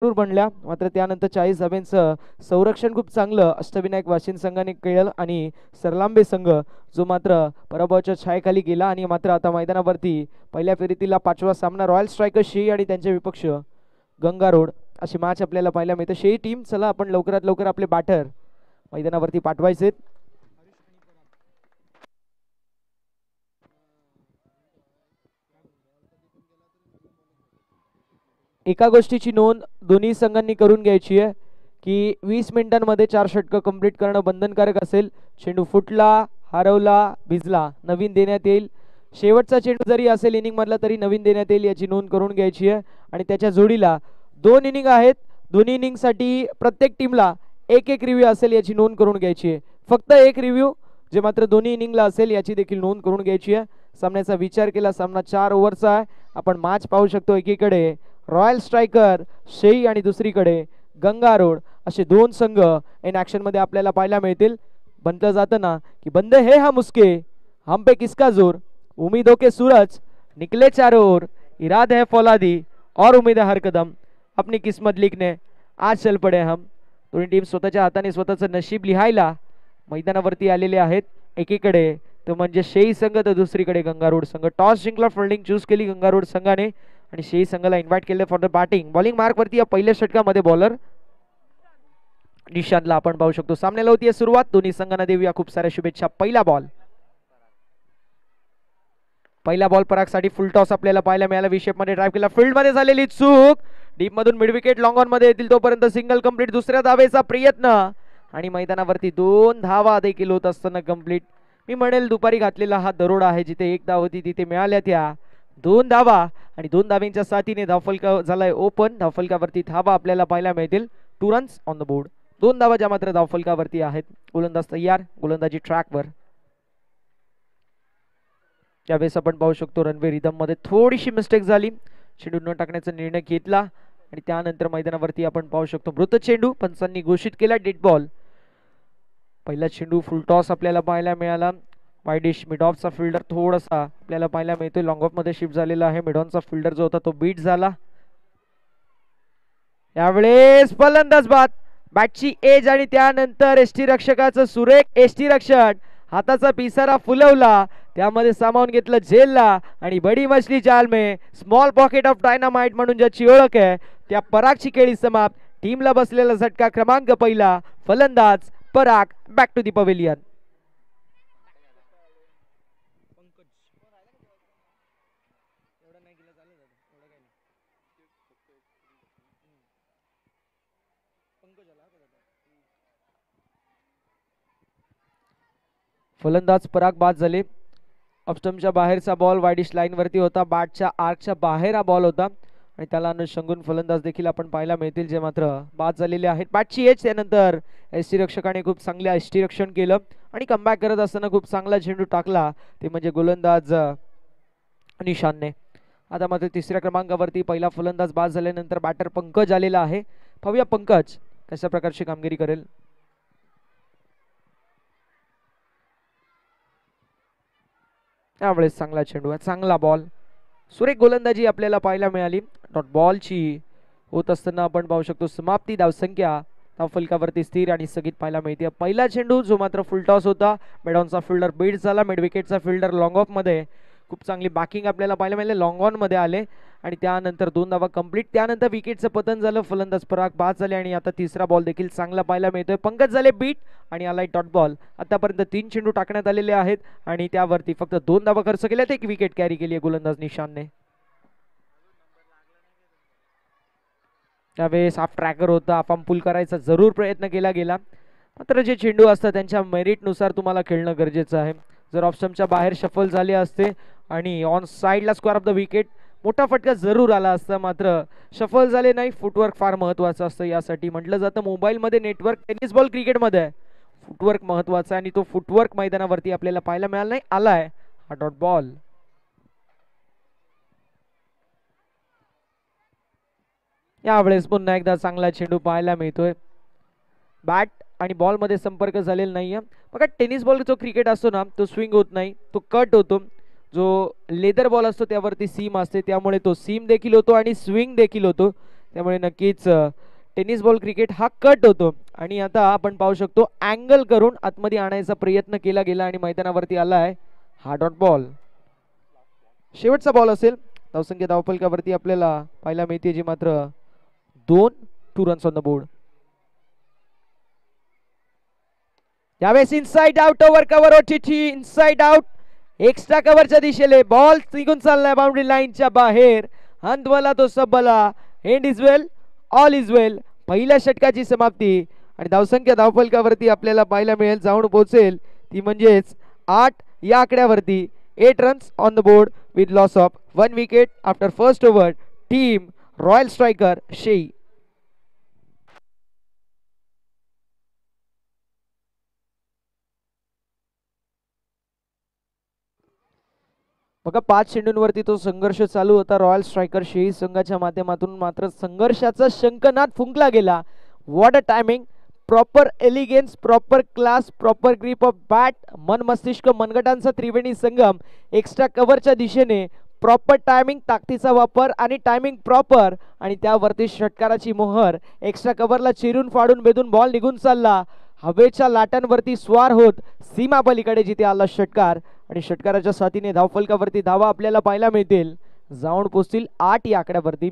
जरूर बनल्या, मात्र त्यानंतर 40 धाब्यांचं संरक्षण खूप चांगलं अष्टविनायक वाशिम संघाने केलं आणि सरलांबे संघ जो मात्र पराभवाच्या छायेखाली गेला आणि मात्र आता मैदानावरती पहिल्या फेरीतील 5वा सामना रॉयल स्ट्रायकर्स शेई आणि त्यांचे विपक्ष गंगा रोड अशी मॅच आपल्याला पाहायला मिळते. शेई टीम चला आपण लवकरात लवकर आपले बॅटर मैदानावरती पाठवायचे. एका गोष्टीची नोंद दोन्ही संघांनी करून घ्यायची आहे की 20 मिनिटांमध्ये 4 षटकं कंप्लीट करणं बंधनकारक असेल. चेंडू फुटला, हरवला, भिजला, नवीन देण्यात येईल. शेवटचा चेंडू जरी असेल इनिंग मधला तरी नवीन देण्यात येईल याची नोंद करून घ्यायची आहे. आणि त्याच्या जोडीला 2 इनिंग आहेत, दोन्ही इनिंगसाठी प्रत्येक टीमला एक एक रिव्ह्यू असेल याची नोंद करून घ्यायची आहे. फक्त एक रिव्ह्यू जे मात्र दोन्ही इनिंगला असेल याची देखील नोंद करून घ्यायची आहे. सामन्याचा विचार केला सामना 4 ओव्हरचा आहे. आपण मॅच पाहू शकतो, एकीकडे रॉयल स्ट्रायकर शेई आणि दुसरीकडे गंगा रोड असे दोन संघ इन ऍक्शन मध्ये आपल्याला पाहायला मिळतील. बनलं जातं ना की बंदे है हा मुस्के, हम पे किसका जोर, उम्मीदों के सूरज निकले चारों ओर, इरादे है फौलादी और उम्मीद है हर कदम, अपनी किस्मत लिखने आज चल पडे हम. दोन्ही टीम स्वतःच्या हाताने स्वतःचं नशीब लिहायला मैदानावरती आलेले आहेत. एकीकडे तो म्हणजे शेई संघ तर दुसरीकडे गंगा रोड संघ. टॉस जिंकला, फिल्डिंग चूज केली गंगा रोड संघाने आणि शेई संघाला इन्व्हाइट केले for the batting. Bowling mark वरती या पहिल्या षटकामध्ये बॉलर निशांतला आपण पाहू शकतो. सामन्याला होती सुरुवात, दोन्ही संघांना देऊया खूप साऱ्या शुभेच्छा. पहिला बॉल परागसाठी फुल टॉस आपल्याला पाहायला मिळाला. विशेप मध्ये ड्राइव्ह केला, फील्ड मध्ये झालेली चूक, डीप मधून मिड विकेट लॉंग ऑन मध्ये येतील तोपर्यंत सिंगल कंप्लीट. दुसऱ्या धावेचा प्रयत्न आणि मैदानावरती 2 धावा देखील होत असताना कंप्लीट. मी म्हणेल दुपारी घातलेला हा दरोडा आहे, जिथे 1 धाव होती तिथे मिळाल्या त्या 2 धावा आणि 2 धाव्यांच्या साथीने धावफलका झालाय ओपन. धावफलकावरती धावा आपल्याला पाहायला मिळतील. 2 रन्स ऑन द बोर्ड, 2 धावा ज्या मात्र धावफलकावरती आहेत. गोलंदाज तयार, गोलंदाजी ट्रॅकवर. त्यावेळेस आपण पाहू शकतो रनवे रिदम मध्ये थोडीशी मिस्टेक झाली, चेंडू न टाकण्याचा निर्णय घेतला आणि त्यानंतर मैदानावरती आपण पाहू शकतो मृत चेंडू पंचांनी घोषित केला डेड बॉल. पहिला चेंडू फुल टॉस आपल्याला पाहायला मिळाला. वाईडिश मिड ऑफचा फिल्डर थोडासा आपल्याला पाहायला मिळतोय लॉंग ऑफ मध्ये शिफ्ट झालेला आहे. मिड ऑनचा फिल्डर जो होता तो बीट झाला. यावेळेस फलंदाज बाद, बॅटची एज आणि त्यानंतर एसटी रक्षकाचं सुरेख एसटी रक्षक हाताचा पिसारा फुलवला, त्यामध्ये सामावून घेतलं झेलला आणि बडी मछली जाल में स्मॉल पॉकेट ऑफ डायनामाइट म्हणून ज्याची ओळख आहे त्या परागची खेळी समाप्त. टीमला बसलेला झटका क्रमांक पहिला. फलंदाज पराग, बॅक टू दी पवेलियन. फलंदाज पराग बाद झाले. ऑफस्टम्पच्या बाहेरचा बॉल वाईडिश लाईन वरती होता, बॅटच्या आर्कच्या बाहेर हा बॉल होता आणि त्याला अनुषंगून फलंदाज देखील आपण पाहायला मिळतील जे मात्र बाद झालेले आहेत. बॅटची एज, त्यानंतर एसटी रक्षकाने खूप चांगले एसटी रक्षण केलं आणि कमबॅक करत असताना खूप चांगला चेंडू टाकला, ते म्हणजे गोलंदाज निशांतने. आता मात्र तिसऱ्या क्रमांकावरती पहिला फलंदाज बाद झाल्यानंतर बॅटर पंकज आलेला आहे. पाहूया पंकज कशा प्रकारची कामगिरी करेल. त्यावेळेस चांगला चेंडू आहे, चांगला बॉल, सुरेख गोलंदाजी आपल्याला पाहायला मिळाली. डॉट बॉलची होत असताना आपण पाहू शकतो समाप्ती. धावसंख्या धावफलकावरती स्थिर आणि स्थगित पाहायला मिळते. पहिला चेंडू जो मात्र फुल टॉस होता, मिडॉनचा फिल्डर बीट झाला, मिड विकेटचा फिल्डर लॉंग ऑफ मध्ये खूप चांगली बॅकिंग आपल्याला पाहायला मिळाली, लॉंग ऑन मध्ये आले आणि त्यानंतर 2 धावा कंप्लीट. त्यानंतर विकेटचं पतन झालं, फलंदाज पराग बाद झाले आणि आता तिसरा बॉल देखील चांगला पाहायला मिळतोय. पंकज झाले बीट आणि आलाय डॉट बॉल. आतापर्यंत 3 चेंडू टाकण्यात आलेले आहेत आणि त्यावरती फक्त 2 धावा खर्च केल्यात, 1 विकेट कॅरी केली आहे गोलंदाज निशांतने. त्यावेळेस हाफ ट्रॅकर होता, हाफ पुल करायचा जरूर प्रयत्न केला गेला, मात्र जे चेंडू असतात त्यांच्या मेरिटनुसार तुम्हाला खेळणं गरजेचं आहे. जर ऑप्शनच्या बाहेर शफल झाले असते आणि ऑन साइडला स्क्वेअर ऑफ द विकेट मोठा फटका जरूर आला असता, मात्र शफल झाले नाही. फुटवर्क फार महत्वाचं असतं, यासाठी म्हटलं जातं मोबाईलमध्ये नेटवर्क, टेनिस बॉल क्रिकेटमध्ये फुटवर्क महत्वाचा आणि तो फुटवर्क मैदानावरती आपल्याला पाहायला मिळाला नाही. आलाय हा डॉट बॉल. यावेळेस पुन्हा एकदा चांगला चेंडू पाहायला मिळतोय. बॅट आणि बॉल मध्ये संपर्क झालेला नाहीये. बघा टेनिस बॉल जो क्रिकेट असतो ना तो स्विंग होत नाही, तो कट होतो. जो लेदर बॉल असतो त्यावरती सीम असते, त्यामुळे तो सीम देखील होतो आणि स्विंग देखील होतो. त्यामुळे नक्कीच टेनिस बॉल क्रिकेट हा कट होतो आणि आता आपण पाहू शकतो अँगल करून आतमध्ये आणायचा प्रयत्न केला गेला आणि मैदानावरती आलाय हा डॉट बॉल. शेवटचा बॉल असेल. धावसंख्या धावफलकावरती आपल्याला पाहायला मिळते जी मात्र 2 रन्स ऑन द बोर्ड. यावेळेस इनसाइड आउट ओव्हर कव्हर ओटीटी इनसाइड आउट एक्स्ट्रा कव्हरच्या दिशेने बॉल निघून चाललाय बाउंड्री लाईनच्या बाहेर. अंतवाला तो सबला end is well all is well. पहिल्या षटकाची समाप्ती आणि धावसंख्या धावफलकावरती आपल्याला पाहायला मिळेल जाऊन पोहोचेल ती म्हणजेच 8 या आकड्यावरती. 8 runs on the board with loss of 1 wicket after first over. Team royal striker Shai. बघा 5 चेंडूंवरती तो संघर्ष चालू होता रॉयल स्ट्रायकर शेही संघाच्या माध्यमातून. मात्र संघर्षाचा शंखनाद फुंकला गेला. What a timing, proper elegance, proper class, proper grip of bat. मन मस्तिष्क मनगटांचा त्रिवेणी संगम. एक्स्ट्रा कव्हरच्या दिशेने प्रॉपर टायमिंग, ताकदीचा वापर आणि टायमिंग प्रॉपर आणि त्यावरती षटकाराची मोहर. एक्स्ट्रा कव्हरला चिरून फाडून बेदून बॉल निघून चालला हवेच्या लाटांवरती स्वार होत सीमा पलीकडे जिथे आला षटकार आणि षटकाराच्या साथीने धावफलकावरती धावा आपल्याला पाहायला मिळतील जाऊन पोचतील 8 या आकड्यावरती.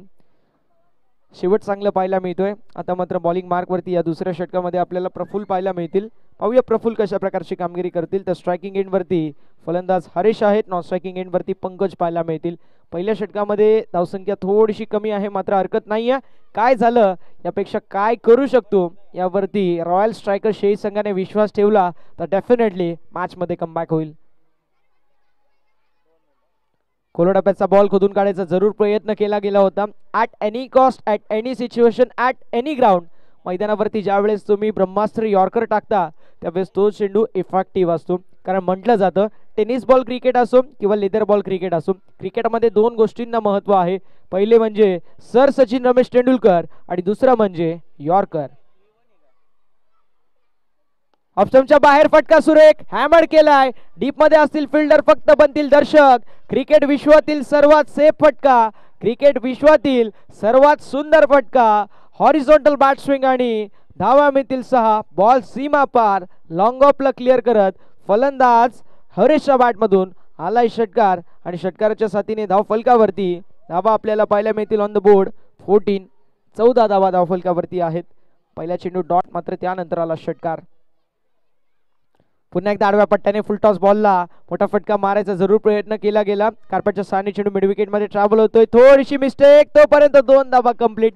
शेवट चांगलं पाहायला मिळतोय. आता मात्र बॉलिंग मार्क वरती या दुसऱ्या षटकामध्ये आपल्याला प्रफुल पाहायला मिळतील. पाहूया प्रफुल कशा प्रकारची कामगिरी करतील. तर स्ट्रायकिंग एंड वरती फलंदाज हरीश आहेत. नॉन स्ट्रायकिंग एंड वरती पंकज पाहायला मिळतील. पहिल्या षटकामध्ये धावसंख्या थोडीशी कमी आहे मात्र हरकत नाहीये. काय झालं यापेक्षा काय करू शकतो यावरती रॉयल स्ट्रायकर शेही संघाने विश्वास ठेवला तर डेफिनेटली मॅच मध्ये कमबॅक होईल. कोलोडाप्याचा बॉल खोदून काढायचा जरूर प्रयत्न केला गेला होता. At any cost, at any situation, at any ground. मैदानावरती ज्या वेळेस तुम्ही ब्रह्मास्त्र यॉर्कर टाकता त्यावेळेस तो चेंडू इफेक्टिव्ह असतो. कारण म्हटलं जातं टेनिस बॉल क्रिकेट असो किंवा लेदर बॉल क्रिकेट असो, क्रिकेटमध्ये 2 गोष्टींना महत्त्व आहे. पहिले म्हणजे सर सचिन रमेश तेंडुलकर आणि दुसरा म्हणजे यॉर्कर. ऑप्शनच्या बाहेर फटका सुरेख हॅमर केलाय. डीप मध्ये असतील फिल्डर फक्त बनतील दर्शक. क्रिकेट विश्वातील सर्वात सेफ फटका, क्रिकेट विश्वातील सर्वात सुंदर फटका. हॉरिझॉन्टल बॅट स्विंग आणि धावा मिळतील 6. बॉल सीमा पार लॉंग ऑफला क्लिअर करत फलंदाज हरेशच्या बॅटमधून आलाय षटकार आणि षटकाराच्या साथीने धाव फलकावरती धावा आपल्याला पाहायला मिळतील ऑन द बोर्ड 14. 14 धावा धाव फलकावरती आहेत. पहिला चेंडू डॉट मात्र त्यानंतर आला षटकार. पुन्हा एकदा आडव्या पट्ट्याने फुलटॉस बॉलला मोठा फटका मारायचा जरूर प्रयत्न केला गेला. कार्पेटच्या साने चेंडू मिड विकेट मध्ये ट्रॅव्हल होतोय. थोडीशी मिस्टेक तोपर्यंत 2 धावा कंप्लीट.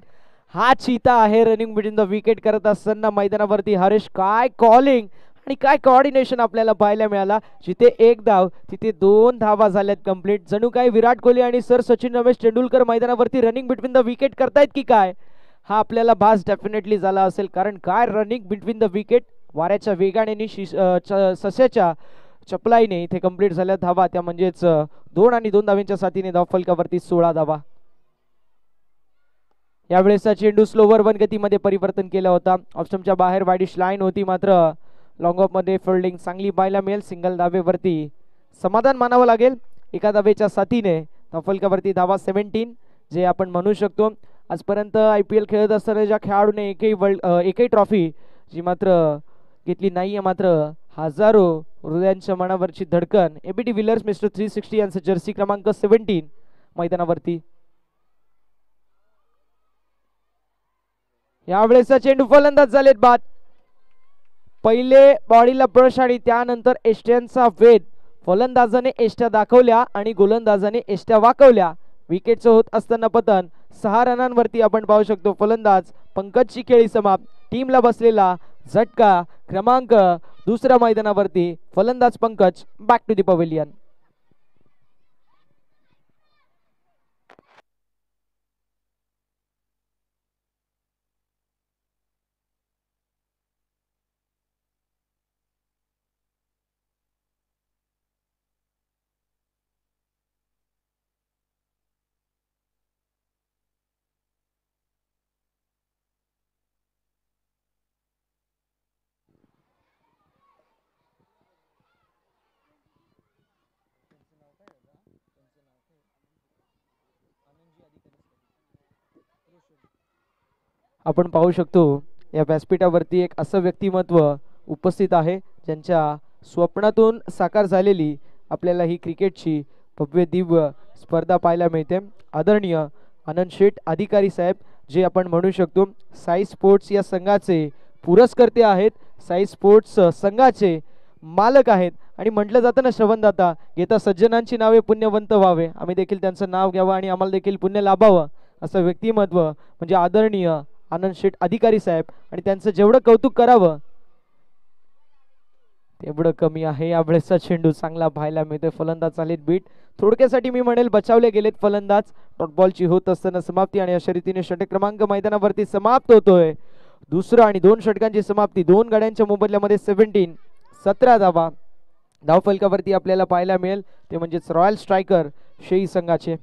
हा चीता आहे रनिंग बिटवीन द विकेट करत असताना मैदानावरती हरीश. काय कॉलिंग आणि काय कोऑर्डिनेशन आपल्याला पाहायला मिळाला. जिथे 1 धाव तिथे 2 धावा झाल्यात कंप्लीट. जणू काही विराट कोहली आणि सर सचिन रमेश तेंडुलकर मैदानावरती रनिंग बिटवीन द विकेट करतायत की काय हा आपल्याला भास डेफिनेटली झाला असेल. कारण काय रनिंग बिटवीन द विकेट. वाऱ्याच्या वेगाने सस्याच्या चपलाईने इथे कंप्लीट झाल्या धावा. त्या म्हणजेच 2 आणि 2 धावांच्या साथीने धाव फलकावरती 16 धावा. यावेळेसचा चेंडू स्लोवर वन गतीमध्ये परिवर्तन केला होता. ऑप्शनच्या बाहेर वाईडिश लाईन होती मात्र लॉंग ऑफ मध्ये फिल्डिंग चांगली पाहायला मिळेल. सिंगल धावेवरती समाधान मानावं लागेल. एका धावेच्या साथीने धाव फलकावरती धावा 17 जे आपण म्हणू शकतो. आजपर्यंत IPL खेळत असताना ज्या खेळाडूने एकही ट्रॉफी जी मात्र घेतली नाहीये मात्र हजारो हृदयांच्या मनावरची धडकन ABD विलर्स मिस्टर 360 यांचा जर्सी क्रमांक 17 मैदानावरती. यावेळेसचा चेंडू फलंदाज झालेत बाद. पहिले बॉडीला ब्रश आणि त्यानंतर एष्ट्यांचा वेध. फलंदाजाने एष्ट्या दाखवल्या आणि गोलंदाजाने एष्ट्या वाकवल्या. विकेटचं होत असताना पतन 6 रनांवरती आपण पाहू शकतो. फलंदाज पंकजची खेळी समाप्त. टीमला बसलेला झटका क्रमांक 2 मैदानावरती. फलंदाज Pankaj back to the pavilion. आपण पाहू शकतो या व्यासपीठावरती एक असं व्यक्तिमत्व उपस्थित आहे ज्यांच्या स्वप्नातून साकार झालेली आपल्याला ही क्रिकेटची भव्य दिव्य स्पर्धा पाहायला मिळते. आदरणीय आनंद शेठ अधिकारी साहेब, जे आपण म्हणू शकतो साई स्पोर्ट्स या संघाचे पुरस्कर्ते आहेत, साई स्पोर्ट्स संघाचे मालक आहेत. आणि म्हटलं जातं ना, श्रवणदाता घेता सज्जनांची नावे पुण्यवंत व्हावे, आम्ही देखील त्यांचं नाव घ्यावं आणि आम्हाला देखील पुण्य लाभावं असं व्यक्तिमत्व म्हणजे आदरणीय आनंद शेठ अधिकारी साहेब. आणि त्यांचं जेवढं कौतुक करावं तेवढं कमी आहे. यावेळेसचा चेंडू चांगला पाहायला मिळतोय. फलंदाज आलेत बीट, थोडक्यासाठी मी म्हणेल बचावले गेलेत फलंदाज. डॉट बॉलची होत असताना समाप्ती आणि अशा रीतीने षटक क्रमांक मैदानावरती समाप्त होतोय. दुसरं आणि 2 षटकांची समाप्ती, 2 गाड्यांच्या मोबदल्यामध्ये 17 धावा धावफलकावरती आपल्याला पाहायला मिळेल, ते म्हणजेच रॉयल स्ट्रायकर शेई संघाचे.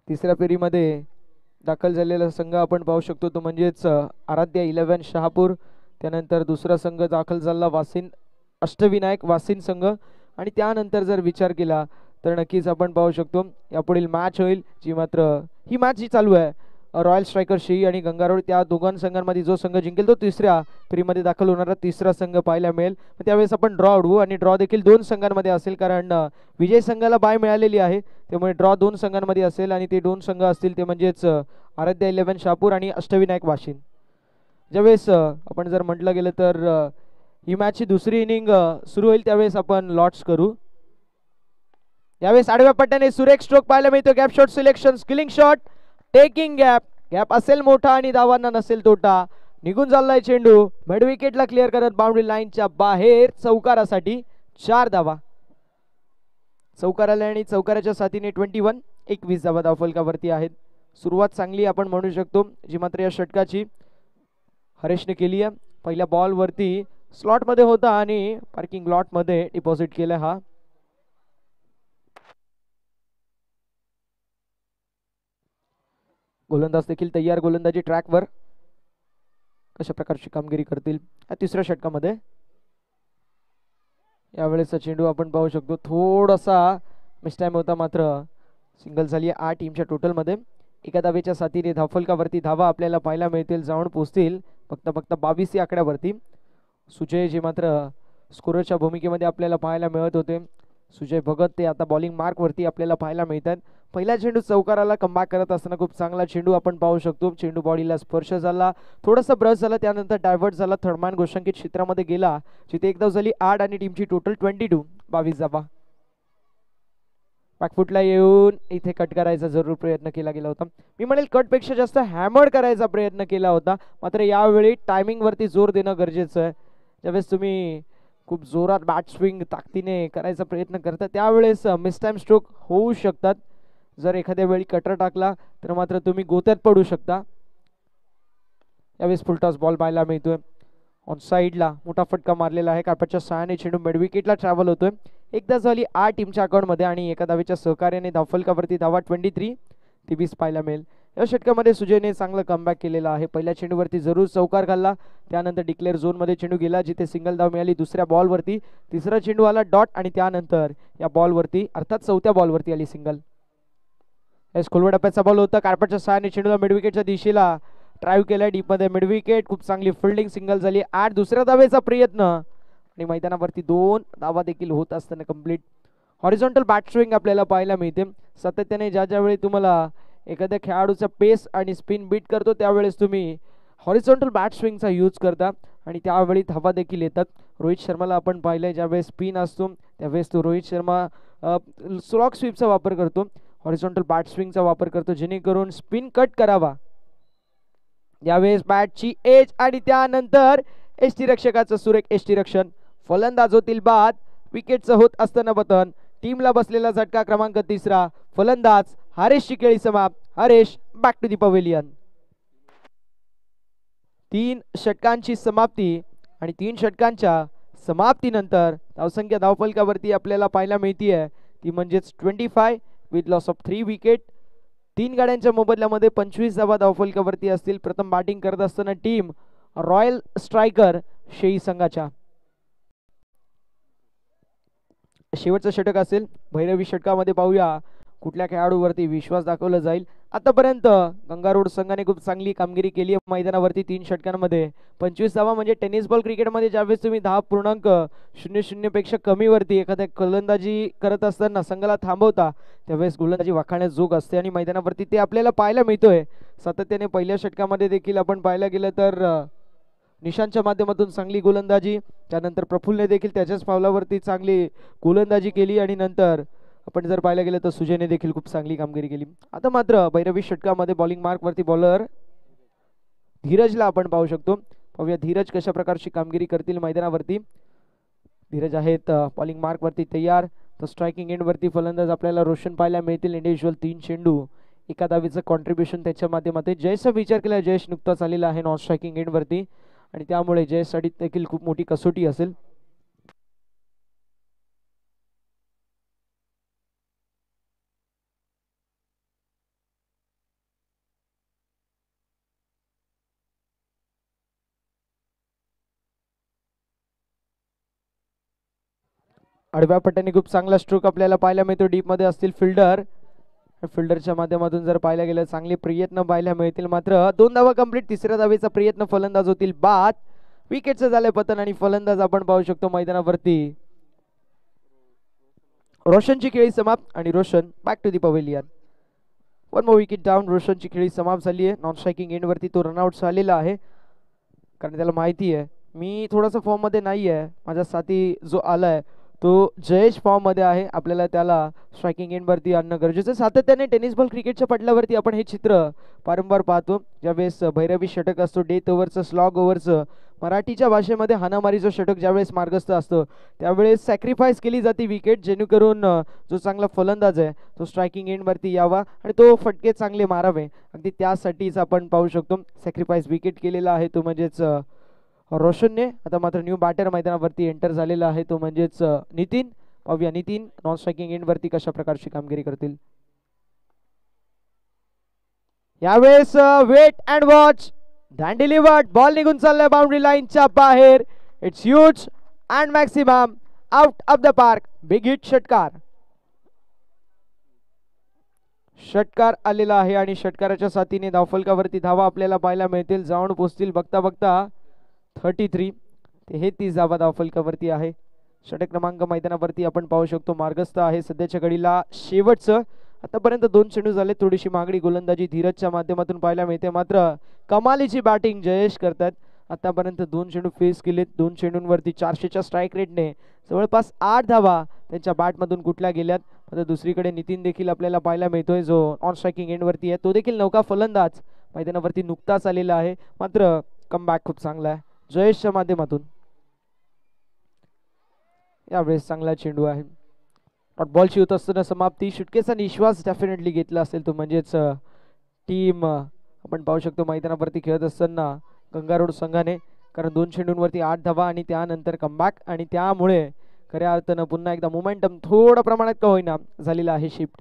तिसऱ्या फेरीमध्ये दाखल झालेला संघ आपण पाहू शकतो तो म्हणजेच आराध्या 11 शहापूर. त्यानंतर दुसरा संघ दाखल झाला वासिन अष्टविनायक वासिन संघ. आणि त्यानंतर जर विचार केला तर नक्कीच आपण पाहू शकतो यापुढील मॅच होईल, जी मात्र ही मॅच जी चालू आहे रॉयल स्ट्रायकर शेई आणि गंगारोड, त्या दोघां संघांमध्ये जो संघ जिंकेल तो तिसऱ्या फेरीमध्ये दाखल होणारा तिसरा संघ पाहायला मिळेल. त्यावेळेस आपण ड्रॉ उडवू आणि ड्रॉ देखील 2 संघांमध्ये असेल, कारण विजय संघाला बाय मिळालेली आहे, त्यामुळे ड्रॉ 2 संघांमध्ये असेल. आणि ते 2 संघ असतील ते म्हणजेच आराध्या 11 शहापूर आणि अष्टविनायक वाशिन. ज्यावेळेस आपण जर म्हटलं गेलं तर ही मॅचची दुसरी इनिंग सुरू होईल त्यावेळेस आपण लॉट्स करू. यावेळेस आडव्या पट्ट्याने सुरेख स्ट्रोक पाहायला मिळतो. Gap shot selection, skilling shot, taking gap. Gap असेल मोठा आणि धावांना नसेल तोटा. निघून चाललाय चेंडू, मिड विकेटला क्लिअर करत बाउंड्री लाईनच्या बाहेर चौकारासाठी 4 धावा. चौकाराला आणि चौकाराच्या साथीने 21 धावा धावफलकावरती आहेत. सुरुवात चांगली आपण म्हणू शकतो जी मात्र या षटकाची हरेशने केली आहे. पहिल्या बॉलवरती स्लॉट मध्ये होता आणि पार्किंग लॉट मध्ये डिपॉझिट केला. हा गोलंदाज देखील तयार, गोलंदाजी ट्रॅकवर कशा प्रकारची कामगिरी करतील तिसऱ्या षटकामध्ये. यावेळेसचा चेंडू आपण पाहू शकतो थोडासा मिसटाइम होता, मात्र सिंगल झाली 8 टीमच्या टोटल मध्ये. एका धावेच्या साथीने धावफलकावरती धावा आपल्याला पाहायला मिळतील, जाऊन पोहोचतील फक्त 22 या आकड्यावरती. सुजय जे मात्र स्कोररच्या भूमिकेमध्ये आपल्याला पाहायला मिळत होते, सुजय भगत, ते आता बॉलिंग मार्क वरती आपल्याला पाहायला मिळतात. पहिला चेंडू चौकाराला कमबॅक करत असताना खूप चांगला चेंडू आपण पाहू शकतो. चेंडू बॉडीला स्पर्श झाला, थोडासा ब्रश झाला, त्यानंतर डायव्हर्ट झाला, थर्डमॅन गोशांकित क्षेत्रामध्ये गेला, जिथे एक धाव झाली 8 आणि टीमची टोटल 22 धावा. बॅकफुटला येऊन इथे कट करायचा जरूर प्रयत्न केला गेला होता. मी म्हणेल कटपेक्षा जास्त हॅमर करायचा प्रयत्न केला होता, मात्र यावेळी टायमिंग वरती जोर देणं गरजेचं आहे. ज्यावेळेस तुम्ही खूप जोरात बॅट स्विंग ताकदीने करायचा प्रयत्न करता त्यावेळेस मिसटाइम स्ट्रोक होऊ शकतात. जर एखाद्या वेळी कटर टाकला तर मात्र तुम्ही गोत्यात पडू शकता. यावेळेस फुलटॉस बॉल पाहायला मिळतोय. ऑन साईडला मोठा फटका मारलेला आहे, कापडच्या सहाय्याने चेंडू मिड विकेटला ट्रॅव्हल होतोय. एकदा झाली 8 टीमच्या अकाउंटमध्ये आणि एका धावेच्या सहकार्याने धावफलकावरती धावा 23 पाहायला मिळेल. या षटकामध्ये सुजयने चांगलं कमबॅक केलेला आहे. पहिल्या चेंडूवरती जरूर चौकार घालला, त्यानंतर डिक्लेअर झोनमध्ये चेंडू गेला जिथे सिंगल धाव मिळाली. दुसऱ्या बॉलवरती तिसरा चेंडू आला डॉट आणि त्यानंतर या बॉलवरती अर्थात चौथ्या बॉलवरती आली सिंगल. खोलवर टप्प्याचा बॉल होता, कार्पेटच्या सहाय्याने चेंडूला मिड विकेटच्या दिशेला ड्राईव्ह केलाय डीप मध्ये, मिड विकेट. खूप चांगली फिल्डिंग, सिंगल झाली 8. दुसऱ्या धावेचा प्रयत्न आणि मैदानावरती 2 धावा देखील होत असताना कंप्लीट. हॉरिझॉन्टल बॅट स्विंग आपल्याला पाहायला मिळते. सातत्याने ज्यावेळी तुम्हाला एखाद्या खेळाडूचा पेस आणि स्पिन बीट करतो त्यावेळेस तुम्ही हॉरिझॉन्टल बॅट स्विंगचा यूज करता आणि त्यावेळी धावा देखील येतात. रोहित शर्माला आपण पाहिलंय ज्यावेळेस स्पिन असतो त्यावेळेस तो रोहित शर्मा स्लॉग स्वीपचा वापर करतो, हॉरिझॉन्टल बॅट स्विंगचा वापर करतो जेणेकरून स्पिन कट करावा. यावेळेस बॅटची एज आणि त्यानंतर यष्टीरक्षकाचं सुरेख यष्टीरक्षण. फलंदाज होतील बाद, विकेटचं होत असताना पतन. टीमला बसलेला झटका क्रमांक 3. फलंदाज हरेशची खेळी समाप्त. Haresh back to the pavilion. 3 षटकांची समाप्ती आणि 3 षटकांच्या समाप्तीनंतर धावसंख्या धावफलकावरती आपल्याला पाहायला मिळतीये ती म्हणजेच 25 विथ लॉस ऑफ 3 विकेट. 3 गाड्यांच्या मोबदल्यामध्ये 25 धावा धावफलकावरती असतील. प्रथम बॅटिंग करत असताना टीम रॉयल स्ट्रायकर शेई संघाच्या. शेवटचं षटक असेल भैरवी षटकामध्ये पाहूया कुठल्या खेळाडूवरती विश्वास दाखवला जाईल. आतापर्यंत गंगारोड संघाने खूप चांगली कामगिरी केली आहे मैदानावरती. 3 षटकांमध्ये 25 धावा, म्हणजे टेनिस बॉल क्रिकेटमध्ये ज्यावेळेस तुम्ही 10.00 पेक्षा कमीवरती एखाद्या गोलंदाजी करत असताना संघाला थांबवता त्यावेळेस गोलंदाजी वाखाणण्यास जोग असते आणि मैदानावरती ते आपल्याला पाहायला मिळतोय सातत्याने. पहिल्या षटकामध्ये देखील आपण पाहायला गेलं तर निशांतच्या माध्यमातून चांगली गोलंदाजी, त्यानंतर प्रफुल्लने देखील त्याच्याच पावलावरती चांगली गोलंदाजी केली आणि नंतर आपण जर पाहायला गेलं तर सुजयने देखील खूप चांगली कामगिरी केली. आता मात्र 22 षटकामध्ये बॉलिंग मार्कवरती बॉलर धीरजला आपण पाहू शकतो. पाहूया धीरज कशा प्रकारची कामगिरी करतील मैदानावरती. धीरज आहेत बॉलिंग मार्कवरती तयार. तर स्ट्रायकिंग एंडवरती फलंदाज आपल्याला रोशन पाहायला मिळतील. इंडिव्हिज्युअल 3 चेंडू, एका धावेचं कॉन्ट्रीब्युशन त्याच्या माध्यमातून. जयेशचा विचार केला, जयेश नुकताच आलेला आहे नॉन स्ट्रायकिंग एंडवरती आणि त्यामुळे जयेशसाठी देखील खूप मोठी कसोटी असेल. आडव्या पट्ट्याने खूप चांगला स्ट्रोक आपल्याला पाहायला मिळतो. डीप मध्ये असतील फिल्डर, फिल्डरच्या माध्यमातून जर पाहायला गेलं चांगले प्रयत्न पाहायला मिळतील. मात्र 2 धावा कंप्लीट. तिसऱ्या धावेचा प्रयत्न फलंदाज होतील बाद. विकेटचं झालंय पतन आणि फलंदाज आपण पाहू शकतो मैदानावरती. रोशनची खेळी समाप्त आणि Roshan back to the pavilion. 1 more wicket down. रोशनची खेळी समाप्त झाली आहे. नॉन स्ट्रायकिंग एंडवरती तो रनआउट झालेला आहे, कारण त्याला माहिती आहे मी थोडासा फॉर्म मध्ये नाही आहे. माझा साथी जो आलाय तो जयेश फॉर्म मध्ये आहे, आपल्याला त्याला स्ट्रायकिंग एंडवरती आणणं गरजेचं. सातत्याने टेनिस बॉल क्रिकेटच्या पटलावरती आपण हे चित्र वारंवार पाहतो. ज्यावेळेस भैरवी षटक असतो, डेथ ओव्हरचं, स्लॉग ओव्हरचं, मराठीच्या भाषेमध्ये हाणामारीचं षटक ज्यावेळेस मार्गस्थ असतं त्यावेळेस सॅक्रिफाईस केली जाते विकेट, जेणेकरून जो चांगला फलंदाज आहे तो स्ट्रायकिंग एंडवरती यावा आणि तो फटके चांगले मारावे. अगदी त्यासाठीच आपण पाहू शकतो सॅक्रिफाईस विकेट केलेला आहे तो म्हणजेच रोशनने. आता मात्र न्यू बॅटर मैदानावरती एंटर झालेला आहे तो म्हणजेच नितीन. पाहूया नितीन नॉन स्ट्रायकिंग एंडवरती कशा प्रकारची कामगिरी करतील. यावेळेस वेट अँड वॉच, डॅन्डिलिव्हर्ड बॉल निघून चाललाय बाउंड्री लाईनच्या बाहेर. It's huge and maximum out of the park. Big hit षटकार, षटकार आलेला आहे आणि षटकाराच्या साथीने धावफलकावरती धावा आपल्याला पाहायला मिळतील. जाऊन पोहोचतील बघता बघता 33 धावा धावफलकावरती आहे. षटक क्रमांक मैदानावरती आपण पाहू शकतो मार्गस्थ आहे सध्याच्या घडीला शेवटचं. आतापर्यंत 2 चेंडू झाले. थोडीशी मागणी गोलंदाजी धीरजच्या माध्यमातून पाहायला मिळते, मात्र कमालीची बॅटिंग जयेश करतात. आतापर्यंत 2 चेंडू फेस केलेत. 2 चेंडूंवरती 400च्या स्ट्राईक रेटने जवळपास 8 धावा त्यांच्या बॅटमधून कुठल्या गेल्यात. आता दुसरीकडे नितीन देखील आपल्याला पाहायला मिळतोय जो ऑन स्ट्रायकिंग एंडवरती आहे. तो देखील नौका फलंदाज मैदानावरती नुकताच आलेला आहे, मात्र कमबॅक खूप चांगला आहे जयेशच्या माध्यमातून. यावेळेस चांगला चेंडू आहे. डॉट बॉलची होत असताना समाप्ती. सुटकेचा निश्वास डेफिनेटली घेतला असेल तो म्हणजेच टीम आपण पाहू शकतो मैदानावरती खेळत असताना गंगारोड संघाने, कारण 2 चेंडूंवरती 8 धावा आणि त्यानंतर कमबॅक आणि त्यामुळे खऱ्या अर्थानं पुन्हा एकदा मोमेंटम थोड्या प्रमाणात का होईना झालेला आहे शिफ्ट.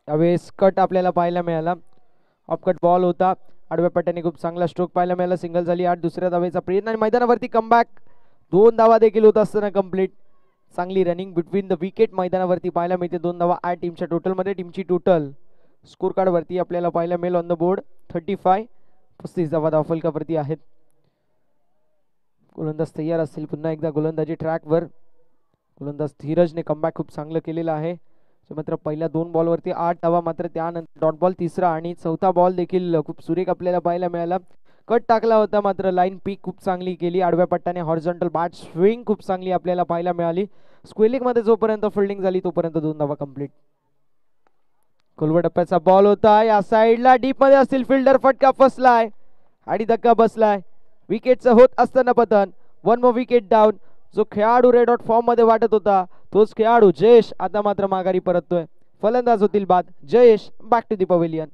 यावेळेस कट आपल्याला पाहायला मिळाला. ऑफकट बॉल होता. आडव्या पट्ट्याने खूप चांगला स्ट्रोक पाहायला मिळाला. सिंगल झाली. 8 दुसऱ्या धावेचा प्रयत्न आणि मैदानावरती कमबॅक. 2 धावा देखील होत असताना कंप्लीट. चांगली रनिंग बिटवीन द विकेट मैदानावरती पाहायला मिळते. 2 धावा 8 टीमच्या टोटलमध्ये. टीमची टोटल स्कोर कार्ड वरती आपल्याला पाहायला मिळेल ऑन द बोर्ड 35. 35 धावा धावफलकावरती आहेत. गोलंदाज तयार असतील पुन्हा एकदा गोलंदाजी ट्रॅकवर. गोलंदाज धीरजने कमबॅक खूप चांगलं केलेलं आहे. मात्र पहिल्या 2 बॉलवरती 8 धावा, मात्र त्यानंतर डॉट बॉल तिसरा आणि चौथा बॉल देखील खूप सुरेख आपल्याला पाहायला मिळाला. कट टाकला होता मात्र लाईन पीक खूप चांगली केली. आडव्या पट्ट्याने हॉरिझॉन्टल बॅट स्विंग खूप चांगली आपल्याला पाहायला मिळाली. स्क्वेलिंग मध्ये जोपर्यंत फिल्डिंग झाली तोपर्यंत 2 धावा कंप्लीट. खोलवर टप्प्याचा बॉल होता. या साईडला डीप मध्ये असतील फिल्डर. फटका फसलाय आणि धक्का बसलाय. विकेटचं होत असताना पतन. 1 मोर विकेट डाऊन. जो खेळाडू रेड डॉट फॉर्म मध्ये वाटत होता तोच खेळाडू जयेश आता मात्र माघारी परततोय. फलंदाज होतील बाद. Jayesh back to the pavilion.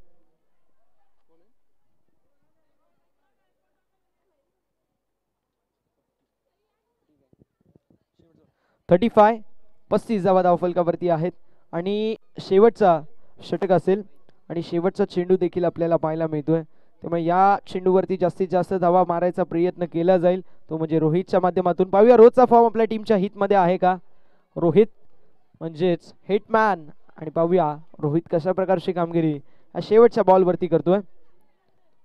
35 धावा धावफलकावरती आहेत आणि शेवटचा षटक असेल आणि शेवटचा चेंडू देखील आपल्याला पाहायला मिळतोय. त्यामुळे या चेंडूवरती जास्तीत जास्त धावा मारायचा प्रयत्न केला जाईल तो म्हणजे रोहितच्या माध्यमातून. पाहूया रोजचा फॉर्म आपल्या टीमच्या हितमध्ये आहे का. रोहित म्हणजेच हिटमॅन. आणि पाहूया रोहित कशा प्रकारची कामगिरी या शेवटच्या बॉलवरती करतोय.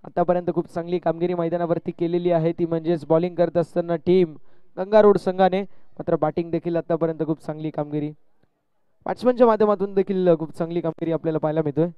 आतापर्यंत खूप चांगली कामगिरी मैदानावरती केलेली आहे, ती म्हणजेच बॉलिंग करत असताना टीम गंगारोड संघाने. मात्र बॅटिंग देखील आतापर्यंत खूप चांगली कामगिरी, बॅट्समनच्या माध्यमातून देखील खूप चांगली कामगिरी आपल्याला पाहायला मिळतोय.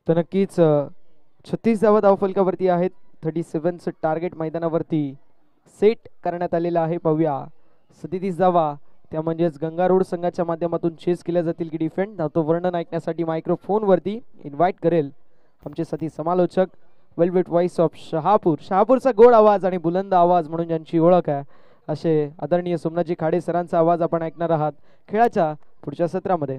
तर नक्कीच 36 धावा धावफलकावरती आहेत. 37चं टार्गेट मैदानावरती सेट करण्यात आलेला आहे. पाहूया 37 धावा त्या म्हणजेच गंगारोड संघाच्या माध्यमातून चेस केल्या जातील की डिफेंड. तो वर्णन ऐकण्यासाठी मायक्रोफोनवरती इन्व्हाइट करेल आमचे साथी समालोचक वेलवेट व्हॉइस ऑफ शहापूर. शहापूरचा गोड आवाज आणि बुलंद आवाज म्हणून ज्यांची ओळख आहे असे आदरणीय सोमनाथजी खाडे सरांचा आवाज आपण ऐकणार आहात खेळाच्या पुढच्या सत्रामध्ये.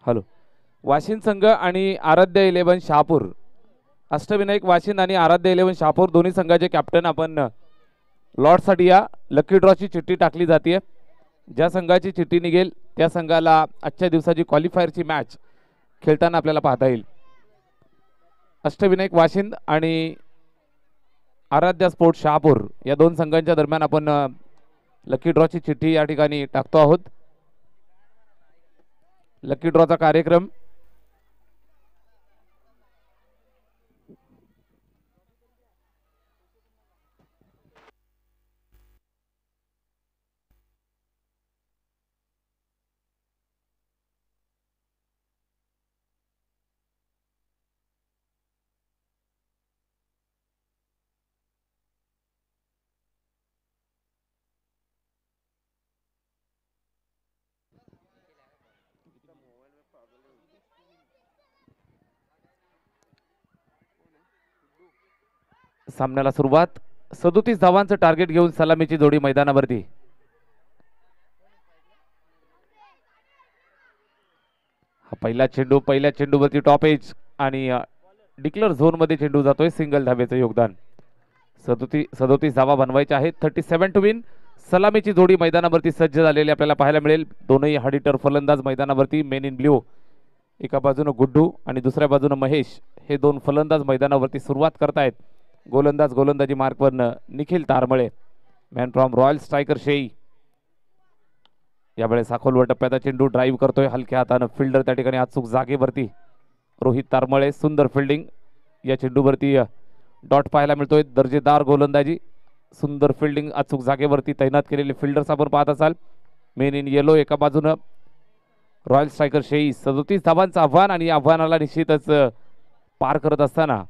हॅलो. वाशिंद संघ आणि आराध्य 11 शहापूर, अष्टविनायक वाशिंद आणि आराध्य 11 शहापूर दोन्ही संघाचे कॅप्टन आपण लॉर्डसाठी या. लकी ड्रॉची चिठ्ठी टाकली जाते. ज्या संघाची चिठ्ठी निघेल त्या संघाला आजच्या दिवसाची क्वालिफायरची मॅच खेळताना आपल्याला पाहता येईल. अष्टविनायक वाशिंद आणि आराध्य स्पोर्ट शहापूर या दोन संघांच्या दरम्यान आपण लकी ड्रॉची चिठ्ठी या ठिकाणी टाकतो आहोत. लकी ड्रॉचा कार्यक्रम सामन्याला सुरुवात 37 धावांचं टार्गेट घेऊन सलामीची जोडी मैदानावरती. हा पहिला चेंडू, पहिल्या चेंडूवरती टॉप एज आणि डिक्लेअर झोन मध्ये चेंडू जातोय. सिंगल धावेचं योगदान. 37 धावा बनवायच्या आहेत. 37 टू विन. सलामीची जोडी मैदानावरती सज्ज झालेली आपल्याला पाहायला मिळेल. दोनही हार्डिटर फलंदाज मैदानावरती. मेन इन ब्ल्यू एका बाजूनं गुड्डू आणि दुसऱ्या बाजूनं महेश हे दोन फलंदाज मैदानावरती सुरुवात करतायत. गोलंदाज गोलंदाजी मार्कवरनं Nikhil Tarmale. Man from royal striker शेई. यावेळेस खोलवर टप्प्याचा चेंडू ड्राईव्ह करतोय हलक्या हातानं. फिल्डर त्या ठिकाणी अचूक जागेवरती. रोहित तारमळे. सुंदर फिल्डिंग. या चेंडूवरती डॉट पाहायला मिळतोय. दर्जेदार गोलंदाजी. सुंदर फिल्डिंग. अचूक जागेवरती तैनात केलेले फिल्डर्स आपण पाहत असाल. मेन इन येलो एका बाजूनं रॉयल स्ट्रायकर शेई. 37 धावांचं आव्हान आणि या आव्हानाला निश्चितच पार करत असताना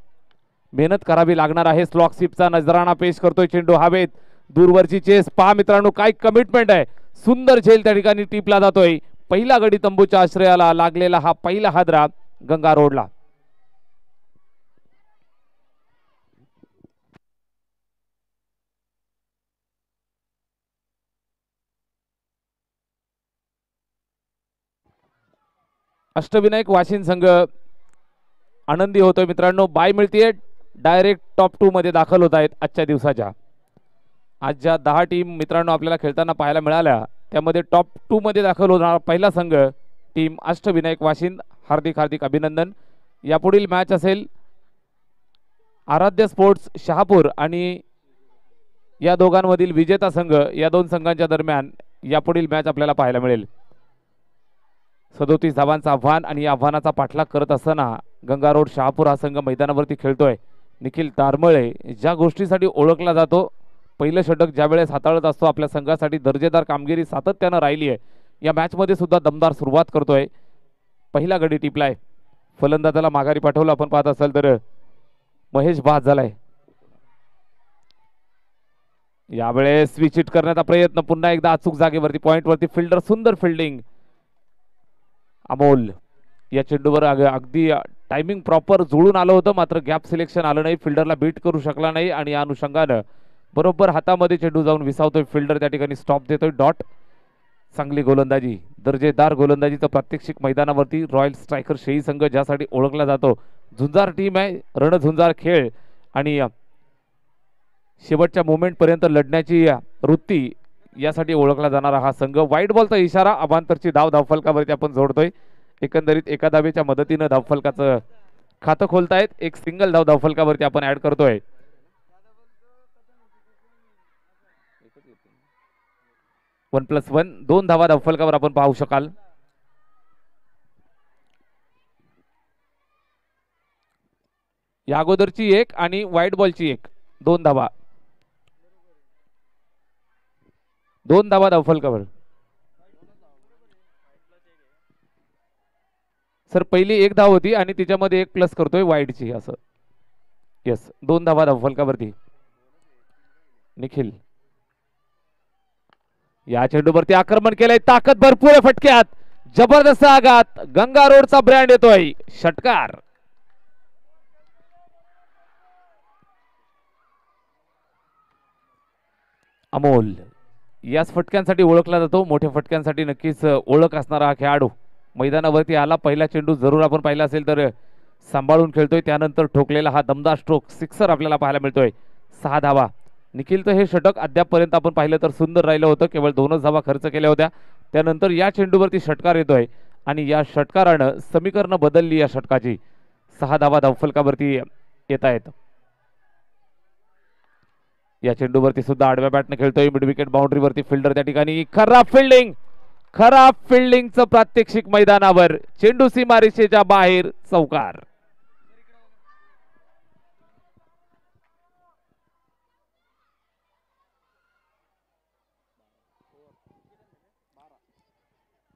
मेहनत करावी लागणार आहे. स्लॉक स्वीपचा नजराणा पेश करतोय चेंडू हवेत. दूरवरची चेस पहा मित्रांनो, काय कमिटमेंट आहे. सुंदर झेल त्या ठिकाणी टिपला जातोय. पहिला गडी तंबूच्या आश्रयाला लागलेला हा पहिला हादरा गंगा रोडला. अष्टविनायक वाशिम संघ आनंदी होतोय मित्रांनो. बाय मिळतीये. डायरेक्ट टॉप 2 मध्ये दाखल होत आहेत आजच्या दिवसाच्या. आज ज्या 10 टीम मित्रांनो आपल्याला खेळताना पाहायला मिळाल्या त्यामध्ये टॉप 2 मध्ये दाखल होणार पहिला संघ टीम अष्टविनायक वाशिम. हार्दिक हार्दिक अभिनंदन. यापुढील मॅच असेल आराध्य स्पोर्ट्स शहापूर आणि या दोघांमधील विजेता संघ. या दोन संघांच्या दरम्यान यापुढील मॅच आपल्याला पाहायला मिळेल. 37 धावांचं आव्हान आणि या आव्हानाचा पाठलाग करत असताना गंगा रोड शहापूर हा संघ मैदानावरती खेळतोय. निखिल तारमळे ज्या गोष्टीसाठी ओळखला जातो, पहिलं षटक ज्या वेळेस हाताळत असतो आपल्या संघासाठी दर्जेदार कामगिरी सातत्यानं राहिली आहे. या मॅच मध्ये सुद्धा दमदार सुरुवात करतोय. पहिला गडी टिपलाय. फलंदाजाला माघारी पाठवलं आपण पाहत असाल तर महेश बाद झालाय. यावेळेस स्विच हिट करण्याचा प्रयत्न. पुन्हा एकदा अचूक जागेवरती पॉइंट वरती फिल्डर. सुंदर फिल्डिंग. अमोल या चेंडूवर अगदी टायमिंग प्रॉपर जुळून आलं होतं, मात्र गॅप सिलेक्शन आलं नाही. फिल्डरला बीट करू शकला नाही आणि या अनुषंगानं बरोबर हातामध्ये चेंडू जाऊन विसावतोय. फिल्डर त्या ठिकाणी स्टॉप देतोय. डॉट. चांगली गोलंदाजी. दर्जेदार गोलंदाजीचं प्रात्यक्षिक मैदानावरती रॉयल स्ट्रायकर शेई संघ ज्यासाठी ओळखला जातो. झुंजार टीम आहे. रणझुंजार खेळ आणि शेवटच्या मोमेंट पर्यंत लढण्याची वृत्ती यासाठी ओळखला जाणारा हा संघ. वाईट बॉलचा इशारा. अभांतरची धाव धावफलकावरती आपण जोडतोय. एकंदरीत एका धावेच्या मदतीनं धावफलकाचं खातं खोलतायत. एक सिंगल धाव धावफलकावरती आपण ऍड करतोय. One plus one. 2 धावा धावफलकावर आपण पाहू शकाल. या अगोदरची 1 आणि व्हाईट बॉलची 1. 2 धावा. 2 धावा धावफलकावर. सर पहिली 1 धाव होती आणि तिच्यामध्ये 1 प्लस करतोय वाईडची असं. येस. 2 धावा धावफलकावरती. निखिल या चेंडूवरती आक्रमण केलंय. ताकद भरपूर आहे फटक्यात. जबरदस्त आघात. गंगा रोडचा ब्रँड येतोय. षटकार. अमोल याच फटक्यांसाठी ओळखला जातो. मोठ्या फटक्यांसाठी नक्कीच ओळख असणारा हा खेळाडू मैदानावरती आला. पहिला चेंडू जरूर आपण पाहिला असेल तर सांभाळून खेळतोय. त्यानंतर ठोकलेला हा दमदार स्ट्रोक सिक्सर आपल्याला पाहायला मिळतोय. 6 धावा. निखिलचं हे षटक अद्यापपर्यंत आपण पाहिलं तर सुंदर राहिलं होतं. केवळ 2च धावा खर्च केल्या होत्या. त्यानंतर या चेंडूवरती षटकार येतोय आणि या षटकारानं समीकरण बदलली या षटकाची. 6 धावा धावफलकावरती येत आहेत. या चेंडूवरती सुद्धा आडव्या बॅटने खेळतोय. मिड विकेट बाउंड्रीवरती फिल्डर त्या ठिकाणी. खराब फिल्डिंग. खराब फिल्डिंगचं प्रात्यक्षिक मैदानावर. चेंडू सीमारेषेच्या बाहेर. चौकार.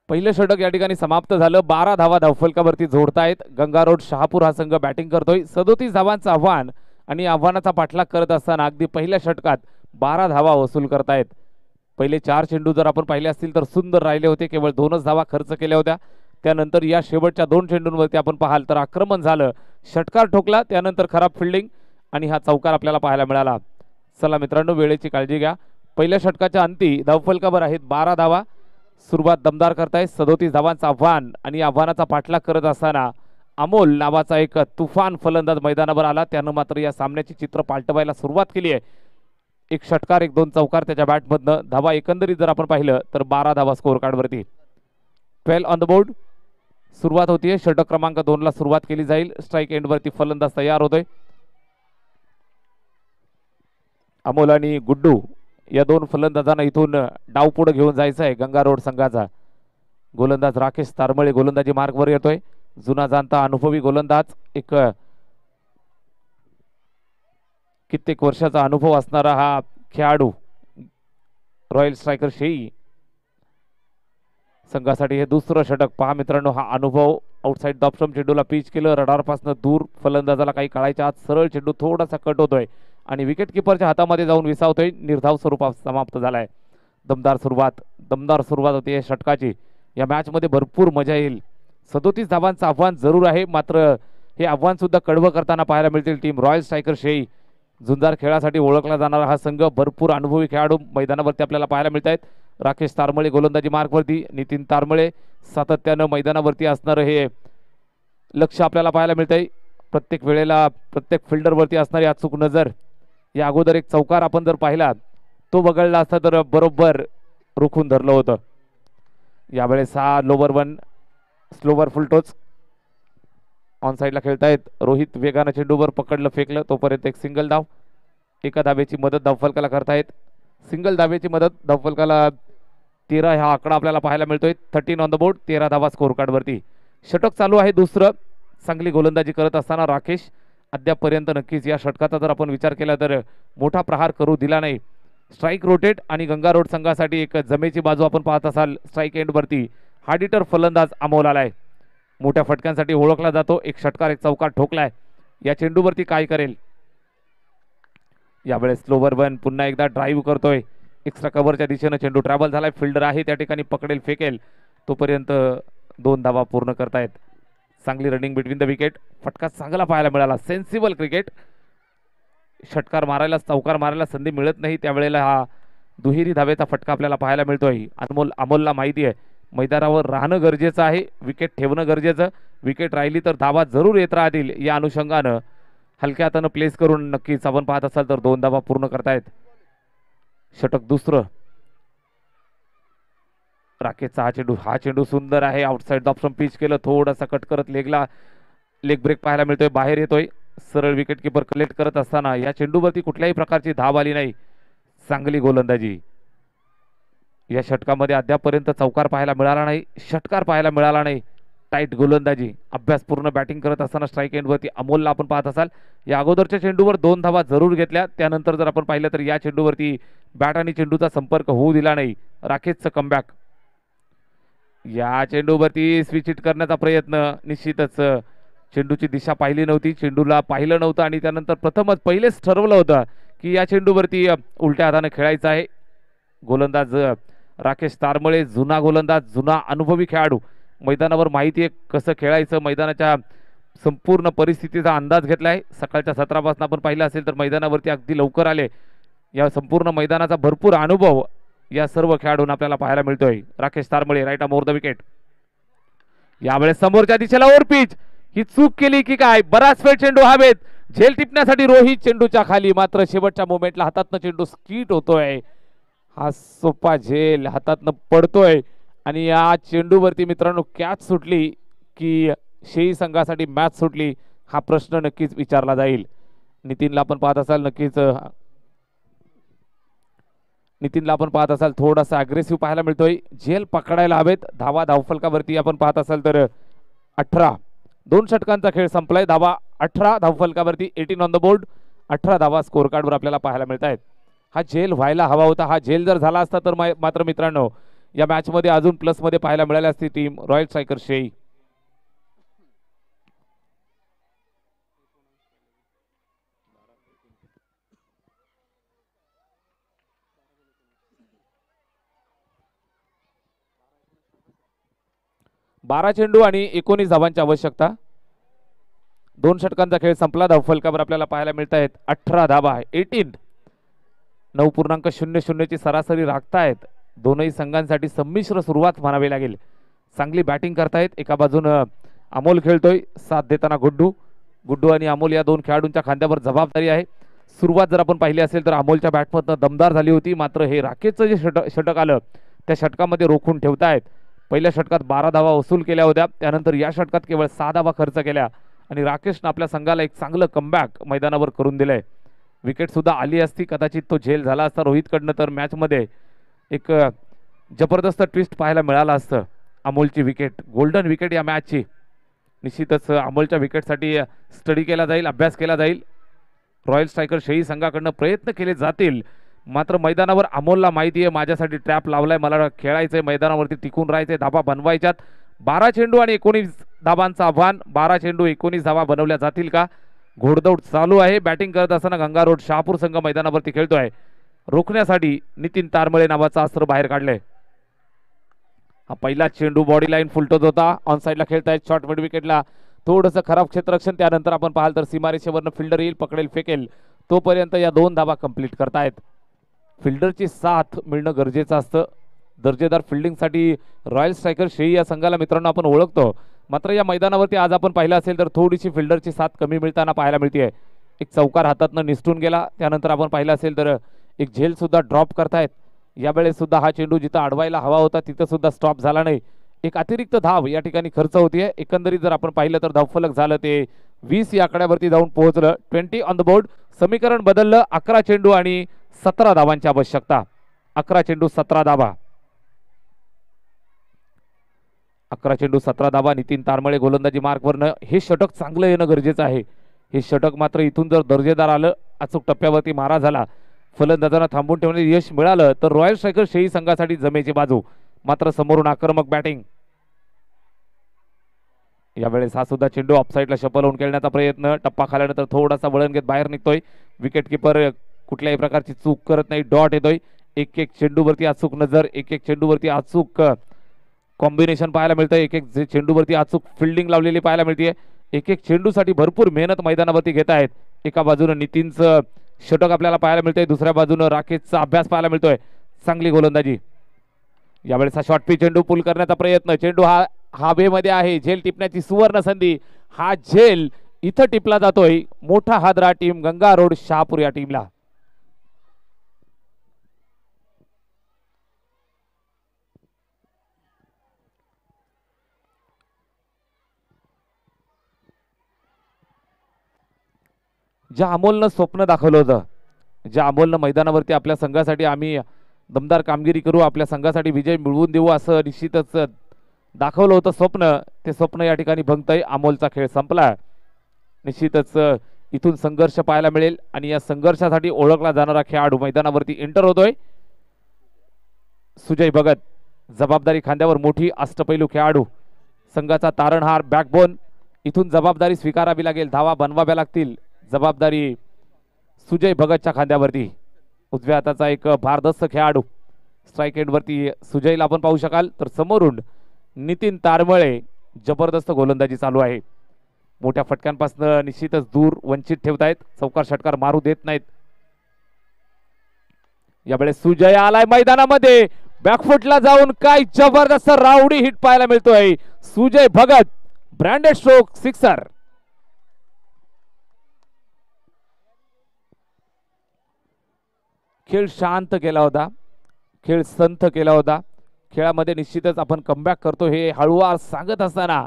पहिलं षटक या ठिकाणी समाप्त झालं. 12 धावा धावफलकावरती जोडतायत. गंगा रोड शहापूर हा संघ बॅटिंग करतोय. 37 धावांचं आव्हान आणि आव्हानाचा पाठलाग करत असताना अगदी पहिल्या षटकात 12 धावा वसूल करतायत. पहिले 4 चेंडू जर आपण पाहिले असतील तर सुंदर राहिले होते. केवळ 2च धावा खर्च केल्या होत्या. त्यानंतर या शेवटच्या 2 चेंडूंवरती आपण पाहाल तर आक्रमण झालं. षटकार ठोकला. त्यानंतर खराब फिल्डिंग आणि हा चौकार आपल्याला पाहायला मिळाला. चला मित्रांनो, वेळेची काळजी घ्या. पहिल्या षटकाच्या अंती धावफलकावर आहेत 12 धावा. सुरुवात दमदार करताय 37 धावांचं आव्हान आणि आव्हानाचा पाठलाग करत असताना अमोल नावाचा एक तुफान फलंदाज मैदानावर आला. त्यानं मात्र या सामन्याची चित्र पालटवायला सुरुवात केली आहे. एक षटकार, एक दोन चौकार त्याच्या बॅटमधनं. धावा एकंदरीत जर आपण पाहिलं तर 12 धावा स्कोर कार्डवरती. 12 on the board. सुरुवात होतीये. षटक क्रमांक 2 ला सुरुवात केली जाईल. स्ट्राईक एंडवरती फलंदाज तयार होतोय. अमोल आणि गुड्डू या दोन फलंदाजांना इथून डाव पुढे घेऊन जायचं आहे गंगारोड संघाचा. गोलंदाज राकेश तारमळे गोलंदाजी मार्गवर येतोय. जुना जाणता अनुभवी गोलंदाज, एक कित्येक वर्षाचा अनुभव असणारा हा खेळाडू रॉयल स्ट्रायकर शेई संघासाठी हे दुसरं षटक. पहा मित्रांनो, हा अनुभव आउटसाइड डॉपस्टम्प चेंडूला पिच केलं, रडारपासून दूर. फलंदाजाला काही काळाच्या आत सरळ चेंडू थोडासा कट होतोय आणि विकेट किपरच्या हातामध्ये जाऊन विसावतोय. निर्धाव स्वरूपात समाप्त झालाय. दमदार सुरुवात होती या षटकाची. या मॅच मध्ये भरपूर मजा येईल. 37 धावांचं आव्हान जरूर आहे, मात्र हे आव्हान सुद्धा कडवं करताना पाहायला मिळतील टीम रॉयल स्ट्रायकर शेई. झुंजार खेळासाठी ओळखला जाणारा हा संघ, भरपूर अनुभवी खेळाडू मैदानावरती आपल्याला पाहायला मिळत आहेत. राकेश तारमळे गोलंदाजी मार्गवरती, नितीन तारमळे सातत्यानं मैदानावरती असणारं हे लक्ष आपल्याला पाहायला मिळतंय. प्रत्येक वेळेला प्रत्येक फिल्डरवरती असणारी अचूक नजर. या अगोदर एक चौकार आपण जर पाहिला तो वगळला असता तर बरोबर रोखून धरलं होतं. यावेळेस हा लोवर वन स्लोवर फुलटोच ऑन साईडला खेळतायत. रोहित वेगानं चेंडूवर पकडलं, फेकलं, तोपर्यंत एक सिंगल धाव. एका धावेची मदत धावफलकाला करतायत. सिंगल धावेची मदत धावफलकाला 13 हा आकडा आपल्याला पाहायला मिळतोय. 13 ऑन द बोर्ड, 13 धावा स्कोर कार्डवरती. षटक चालू आहे दुसरं. चांगली गोलंदाजी करत असताना राकेश अद्यापपर्यंत नक्कीच या षटकाचा जर आपण विचार केला तर मोठा प्रहार करू दिला नाही. स्ट्राईक रोटेट आणि गंगारोड संघासाठी एक जमेची बाजू आपण पाहत असाल. स्ट्राईक एंडवरती हार्डिटर फलंदाज अमोल आलाय. मोठ्या फटक्यांसाठी ओळखला जातो. एक षटकार, एक चौकार ठोकलाय. या चेंडूवरती काय करेल? यावेळेस स्लोवर वन पुन्हा एकदा ड्राईव्ह करतोय. एक्स्ट्रा कव्हरच्या दिशेनं चेंडू ट्रॅव्हल झालाय. फिल्डर आहे त्या ठिकाणी, पकडेल, फेकेल, तोपर्यंत 2 धावा पूर्ण करतायत. चांगली रनिंग बिटवीन द विकेट. फटका चांगला पाहायला मिळाला. Sensible cricket. षटकार मारायला, चौकार मारायला संधी मिळत नाही, त्यावेळेला हा दुहेरी धावेचा फटका आपल्याला पाहायला मिळतोय. अमोलला माहिती आहे मैदानावर राहणं गरजेचं आहे, विकेट ठेवणं गरजेचं. विकेट राहिली तर धावा जरूर येत राहतील. या अनुषंगानं हलक्या हातानं प्लेस करून नक्कीच आपण पाहत असाल तर 2 धावा पूर्ण करतायत. षटक दुसरं. राकेशचा हा चेंडू सुंदर आहे. आउटसाइड ऑप्शन पिच केलं, थोडासा कट करत लेग ब्रेक पाहायला मिळतोय, बाहेर येतोय. सरळ विकेट किपर कलेक्ट करत असताना या चेंडूवरती कुठल्याही प्रकारची धाव आली नाही. चांगली गोलंदाजी. या षटकामध्ये अद्यापपर्यंत चौकार पाहायला मिळाला नाही, षटकार पाहायला मिळाला नाही. टाईट गोलंदाजी, अभ्यासपूर्ण बॅटिंग करत असताना स्ट्राईक एंडवरती अमोलला आपण पाहत असाल. या अगोदरच्या चेंडूवर 2 धावा जरूर घेतल्या, त्यानंतर जर आपण पाहिलं तर या चेंडूवरती बॅट आणि चेंडूचा संपर्क होऊ दिला नाही. राकेशचं कमबॅक. या चेंडूवरती स्विच हिट करण्याचा प्रयत्न. निश्चितच चेंडूची दिशा पाहिली नव्हती, चेंडूला पाहिलं नव्हतं आणि त्यानंतर प्रथमच पहिलेच ठरवलं होतं की या चेंडूवरती उलट्या हाताने खेळायचं आहे. गोलंदाज राकेश तारमळे, जुना गोलंदाज, जुना अनुभवी खेळाडू. मैदानावर माहिती आहे कसं खेळायचं, मैदानाच्या संपूर्ण परिस्थितीचा अंदाज घेतलाय. सकाळच्या सत्रापासून आपण पाहिलं असेल तर मैदानावरती अगदी लवकर आले. या संपूर्ण मैदानाचा भरपूर अनुभव या सर्व खेळाडूंना आपल्याला पाहायला मिळतोय. Rakesh Tarmale right arm over the wicket. यावेळेस समोरच्या दिशेला ओव्हर पिच. ही चूक केली की काय? बराच वेळ चेंडू हवेत, झेल टिपण्यासाठी रोहित चेंडूच्या खाली, मात्र शेवटच्या मोमेंटला हातातनं चेंडू स्कीट होतोय. हा सोपा झेल हातातनं पडतोय आणि या चेंडूवरती मित्रांनो कॅच सुटली की शेई संघासाठी मॅच सुटली, हा प्रश्न नक्कीच विचारला जाईल. नितीनला आपण पाहत असाल थोडासा अग्रेसिव्ह पाहायला मिळतोय. झेल पकडायला हवेत. धावा धावफलकावरती आपण पाहत असाल तर 18. 2 षटकांचा खेळ संपलाय. धावा 18 धावफलकावरती, 18 ऑन द बोर्ड. 18 धावा स्कोर कार्डवर आपल्याला पाहायला मिळत आहेत. हा झेल व्हायला हवा होता. हा झेल जर झाला असता तर मात्र मित्रांनो या मॅच मध्ये अजून प्लस मध्ये पाहायला मिळाली असती टीम रॉयल स्ट्रायकर शेई. बारा चेंडू आणि 19 धावांची आवश्यकता. 2 षटकांचा खेळ संपला. धावफलकावर आपल्याला पाहायला मिळत आहेत 18 धाबा, 18. 9.00 ची सरासरी राखतायत. दोनही संघांसाठी संमिश्र सुरुवात म्हणावी लागेल. चांगली बॅटिंग करतायत. एका बाजूनं अमोल खेळतोय, साथ देताना गुड्डू आणि अमोल या दोन खेळाडूंच्या खांद्यावर जबाबदारी आहे. सुरुवात जर आपण पाहिली असेल तर अमोलच्या बॅटमधनं दमदार झाली होती, मात्र हे राकेशचं जे षटक आलं त्या षटकामध्ये रोखून ठेवतायत. पहिल्या षटकात 12 धावा वसूल केल्या होत्या, त्यानंतर या षटकात केवळ 6 धावा खर्च केल्या आणि राकेशनं आपल्या संघाला एक चांगलं कमबॅक मैदानावर करून दिलंय. विकेट सुद्धा आली असती, कदाचित तो झेल झाला असता रोहितकडनं, तर मॅचमध्ये एक जबरदस्त ट्विस्ट पाहायला मिळालं असतं. अमोलची विकेट, गोल्डन विकेट या मॅचची. निश्चितच अमोलच्या विकेटसाठी स्टडी केला जाईल, अभ्यास केला जाईल. रॉयल स्ट्रायकर शेही संघाकडनं प्रयत्न केले जातील, मात्र मैदानावर अमोलला माहिती आहे माझ्यासाठी ट्रॅप लावलाय, मला खेळायचंय, मैदानावरती टिकून राहायचंय, धाबा बनवायच्यात. 12 चेंडू आणि 19 धाबांचं आव्हान. 12 चेंडू 19 धावा बनवल्या जातील का? घोडदौड चालू आहे. बॅटिंग करत असताना गंगा रोड शहापूर संघ मैदानावरती खेळतोय. रोखण्यासाठी नितीन तारमळे नावाचा अस्त्र बाहेर काढले. हा पहिला चेंडू बॉडी लाईन फुलटत होता. ऑन साईडला खेळतायत, शॉर्ट मिड विकेटला थोडंसं खराब क्षेत्ररक्षण. त्यानंतर आपण पाहाल तर सीमारेषेवरनं फिल्डर येईल, पकडेल, फेकेल, तोपर्यंत या 2 धावा कंप्लीट करतायत. फिल्डरची साथ मिळणं गरजेचं असतं. दर्जेदार फिल्डिंगसाठी रॉयल स्ट्रायकर शेही या संघाला मित्रांनो आपण ओळखतो, मात्र या मैदानावरती आज आपण पाहिलं असेल तर थोडीशी फिल्डरची साथ कमी मिळताना पाहायला मिळते. एक चौकार हातातनं निसटून गेला, त्यानंतर आपण पाहिलं असेल तर एक झेल सुद्धा ड्रॉप करतायत. यावेळेस सुद्धा हा चेंडू जिथं अडवायला हवा होता तिथं सुद्धा स्टॉप झाला नाही. एक अतिरिक्त धाव या ठिकाणी खर्च होतीये. एकंदरीत जर आपण पाहिलं तर धावफलक झालं ते 20 या आकड्यावरती जाऊन पोहोचलं. 20 ऑन द बोर्ड. समीकरण बदललं. 11 चेंडू आणि 17 धावांची आवश्यकता. 11 चेंडू 17 धावा. 11 चेंडू 17 धावा. नितीन तारमळे गोलंदाजी मार्कवरनं. हे षटक चांगलं येणं गरजेचं आहे. हे षटक मात्र इथून जर दर्जेदार आलं, अचूक टप्प्यावरती मारा झाला, फलंदाजांना थांबून ठेवण्याचे यश मिळालं तर रॉयल स्ट्रायकर शेही संघासाठी जमेची बाजू. मात्र समोरून आक्रमक बॅटिंग. यावेळेस हा सुद्धा चेंडू ऑफसाईडला शपल होऊन खेळण्याचा प्रयत्न. टप्पा खाल्यानंतर थोडासा वळण घेत बाहेर निघतोय. विकेट किपर कुठल्याही प्रकारची चूक करत नाही. डॉट येतोय. एक चेंडूवरती अचूक नजर, एक चेंडूवरती अचूक कॉम्बिनेशन पाहायला मिळतंय. एक चेंडूवरती अचूक फिल्डिंग लावलेली पाहायला मिळते. एक चेंडूसाठी भरपूर मेहनत मैदानावरती घेत आहेत. एका बाजूनं नितीनचं षटक आपल्याला पाहायला मिळतंय, दुसऱ्या बाजूनं राकेशचा अभ्यास पाहायला मिळतोय. चांगली गोलंदाजी. यावेळेस हा शॉर्ट पिच चेंडू पुल करण्याचा प्रयत्न. चेंडू हा हवेमध्ये आहे. झेल टिपण्याची सुवर्ण संधी. हा झेल इथं टिपला जातोय. मोठा हादरा टीम गंगा रोड शहापूर या टीमला. ज्या अमोलनं स्वप्न दाखवलं होतं, ज्या अमोलनं मैदानावरती आपल्या संघासाठी आम्ही दमदार कामगिरी करू, आपल्या संघासाठी विजय मिळवून देऊ असं निश्चितच दाखवलं होतं स्वप्न, ते स्वप्न या ठिकाणी भंगतंय. अमोलचा खेळ संपला. निश्चितच इथून संघर्ष पाहायला मिळेल आणि या संघर्षासाठी ओळखला जाणारा खेळाडू मैदानावरती एंटर होतोय. सुजय भगत, जबाबदारी खांद्यावर मोठी, अष्टपैलू खेळाडू, संघाचा तारणहार, बॅकबोन. इथून जबाबदारी स्वीकारावी लागेल, धावा बनवाव्या लागतील. जबाबदारी सुजय भगतच्या खांद्यावरती. उजव्या हाताचा एक भारदस्त खेळाडू. स्ट्राईक एंडवरती सुजयला आपण पाहू शकाल, तर समोरून नितीन तारमळे. जबरदस्त गोलंदाजी चालू आहे. मोठ्या फटक्यांपासून निश्चितच दूर वंचित ठेवतायत. चौकार षटकार मारू देत नाहीत. यावेळेस सुजय आलाय मैदानामध्ये. बॅकफुटला जाऊन काय जबरदस्त रावडी हिट पाहायला मिळतोय. Sujay Bhagat, branded stroke, sixer. खेळ शांत केला होता, खेळ संथ केला होता. खेळामध्ये निश्चितच आपण कमबॅक करतो हे हळूवार सांगत असताना,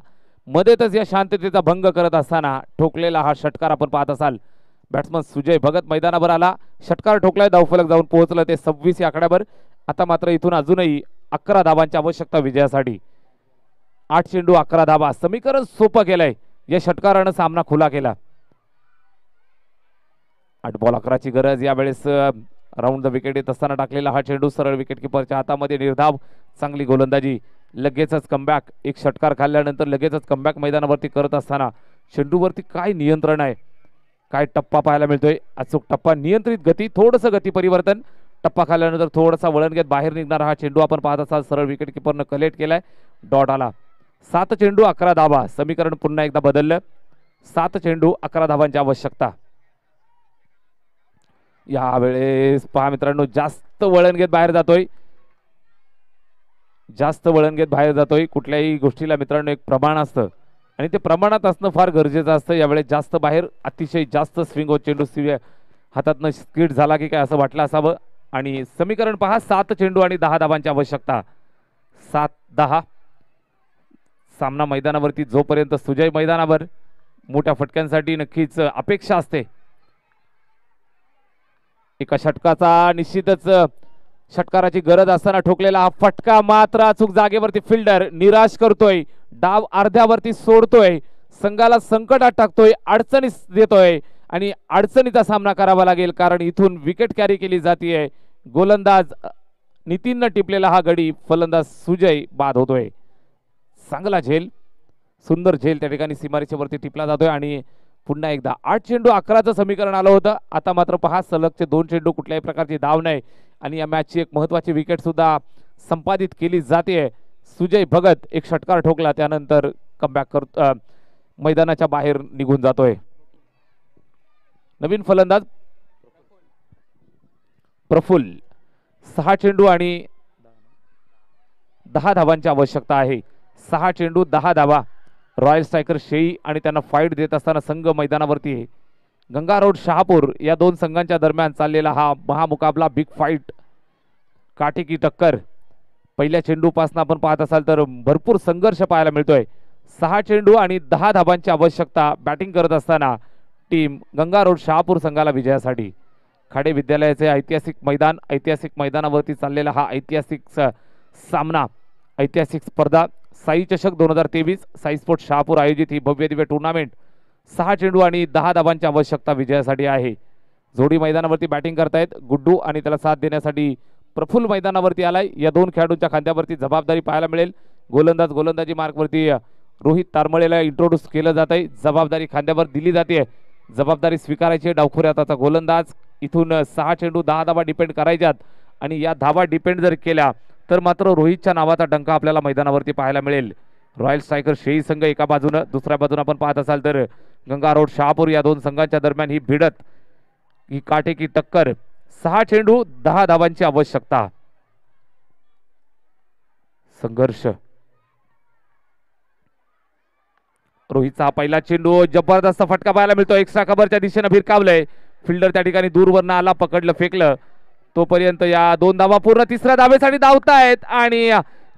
मध्येच या शांततेचा भंग करत असताना ठोकलेला हा षटकार आपण पाहत असाल. बॅट्समन सुजय भगत मैदानावर आला, षटकार ठोकलाय, धावफलक जाऊन पोहोचलं ते 26 या आकड्यावर. आता मात्र इथून अजूनही 11 धावांची आवश्यकता विजयासाठी. 8 चेंडू 11 धावा. समीकरण सोपं केलंय. या षटकारानं सामना खुला केला. 8 बॉल 11ची गरज. यावेळेस राऊंड द विकेट येत असताना टाकलेला हा चेंडू सरळ विकेट किपरच्या हातामध्ये. निर्धाव, चांगली गोलंदाजी. लगेचच कमबॅक. एक षटकार खाल्ल्यानंतर लगेचच कमबॅक मैदानावरती करत असताना चेंडूवरती काय नियंत्रण आहे, काय टप्पा पाहायला मिळतोय. अचूक टप्पा, नियंत्रित गती, थोडंसं गती परिवर्तन. टप्पा खाल्ल्यानंतर थोडासा वळण घेत बाहेर निघणारा हा चेंडू आपण पाहत असाल. सरळ विकेट किपरनं कलेक्ट केलाय. डॉट आला. 7 चेंडू 11 धावा. समीकरण पुन्हा एकदा बदललं. 7 चेंडू 11 धावांची आवश्यकता. यावेळेस पहा मित्रांनो, जास्त वळण घेत बाहेर जातोय, जास्त वळण घेत बाहेर जातोय. कुठल्याही गोष्टीला मित्रांनो एक प्रमाण असतं आणि ते प्रमाणात असणं फार गरजेचं असतं. यावेळेस जास्त बाहेर अतिशय जास्त स्विंग होत चेंडू हातातनं स्किड झाला की काय असं वाटलं असावं. आणि समीकरण पहा, 7 चेंडू आणि 10 धावांची आवश्यकता. 7-10 सामना मैदानावरती जोपर्यंत सुजय मैदानावर मोठ्या फटक्यांसाठी नक्कीच अपेक्षा असते. एका षटकाचा निश्चितच षटकाराची गरज असताना ठोकलेला हा फटका मात्र अचूक जागेवरती फिल्डर निराश करतोय, डाव अर्ध्यावरती सोडतोय, संघाला संकटात टाकतोय, अडचणीस देतोय आणि अडचणीचा सामना करावा लागेल, कारण इथून विकेट कॅरी केली जाते. गोलंदाज नितीननं टिपलेला हा गडी फलंदाज सुजय बाद होतोय. चांगला झेल, सुंदर झेल त्या ठिकाणी सीमारेषेवरती टिपला जातोय आणि पुन्हा एकदा 8 चेंडू 11चं समीकरण आलं होतं. आता मात्र पहा, सलगचे 2 चेंडू कुठल्याही प्रकारची धाव नाही आणि या मॅचची एक महत्वाची विकेट सुद्धा संपादित केली जाते. सुजय भगत एक षटकार ठोकला, त्यानंतर कमबॅक करतो, मैदानाच्या बाहेर निघून जातोय. नवीन फलंदाज प्रफुल्ल. 6 चेंडू आणि 10 धावांची आवश्यकता आहे. 6 चेंडू 10 धावा. रॉयल स्ट्रायकर शेई आणि त्यांना फाईट देत असताना संघ मैदानावरती आहे. गंगा रोड शहापूर या दोन संघांच्या दरम्यान चाललेला हा महामुकाबला, बिग फाईट, काटेकी टक्कर. पहिल्या चेंडूपासून आपण पाहत असाल तर भरपूर संघर्ष पाहायला मिळतोय. 6 चेंडू आणि 10 धावांची आवश्यकता. बॅटिंग करत असताना टीम गंगा रोड शहापूर संघाला विजयासाठी. खाडे विद्यालयाचे ऐतिहासिक मैदान, ऐतिहासिक मैदानावरती चाललेला हा ऐतिहासिक सामना, ऐतिहासिक स्पर्धा, साई चषक 2023, साई स्पोर्ट्स शहापूर आयोजित ही भव्य दिव्य टुर्नामेंट 6 चेंडू आणि 10 धावांची आवश्यकता विजयासाठी आहे. जोडी मैदानावरती बॅटिंग करतायत. गुड्डू आणि त्याला साथ देण्यासाठी प्रफुल्ल मैदानावरती आलाय. या दोन खेळाडूंच्या खांद्यावरती जबाबदारी पाहायला मिळेल. गोलंदाजी मार्कवरती रोहित तारमळेला इंट्रोड्यूस केलं जात आहे. जबाबदारी खांद्यावर दिली जाते. जबाबदारी स्वीकारायची. डावखुऱ्यात आता गोलंदाज. इथून 6 चेंडू 10 धावा डिपेंड करायच्यात आणि या धावा डिपेंड जर केल्या तर मात्र रोहितच्या नावाचा डंका आपल्याला मैदानावरती पाहायला मिळेल. रॉयल स्ट्रायकर शेई संघ एका बाजूनं, दुसऱ्या बाजूनं आपण पाहत असाल तर गंगा रोड शहापूर या दोन संघांच्या दरम्यान ही भिडत, ही काटेकी टक्कर. 6 चेंडू 10 धावांची आवश्यकता. संघर्ष. रोहितचा हा पहिला चेंडू, जबरदस्त फटका पाहायला मिळतो. एक्स्ट्रा कव्हरच्या दिशेने भिरकावलंय. फिल्डर त्या ठिकाणी दूरवरनं आला, पकडलं, फेकलं. तोपर्यंत या 2 धावा पूर्ण. तिसऱ्या धावेसाठी धावतायत आणि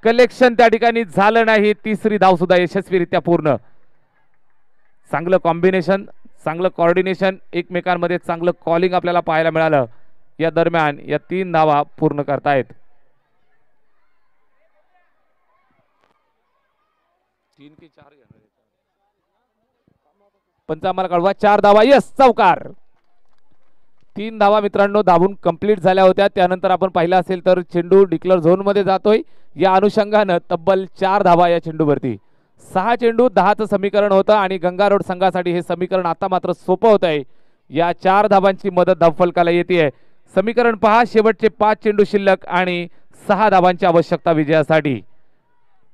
कलेक्शन त्या ठिकाणी झालं नाही. तिसरी धाव सुद्धा यशस्वीरित्या पूर्ण. चांगलं कॉम्बिनेशन, चांगलं कॉर्डिनेशन, एकमेकांमध्ये चांगलं कॉलिंग आपल्याला पाहायला मिळालं. या दरम्यान या 3 धावा पूर्ण करतायत. 3 की 4 पंचामार काढवा. 4 धावा. यस, चौकार. 3 धावा मित्रांनो धावून कंप्लीट झाल्या होत्या. त्यानंतर आपण पाहिलं असेल तर चेंडू डिक्लेअर झोन मध्ये जातोय. या अनुषंगानं तब्बल 4 धावा या चेंडूवरती. 6 चेंडू 10चं समीकरण होतं आणि गंगा रोड संघासाठी हे समीकरण आता मात्र सोपं होत आहे. या 4 धावांची मदत धावफलकाला येते. समीकरण पहा, शेवटचे 5 चेंडू शिल्लक आणि 6 धावांची आवश्यकता विजयासाठी.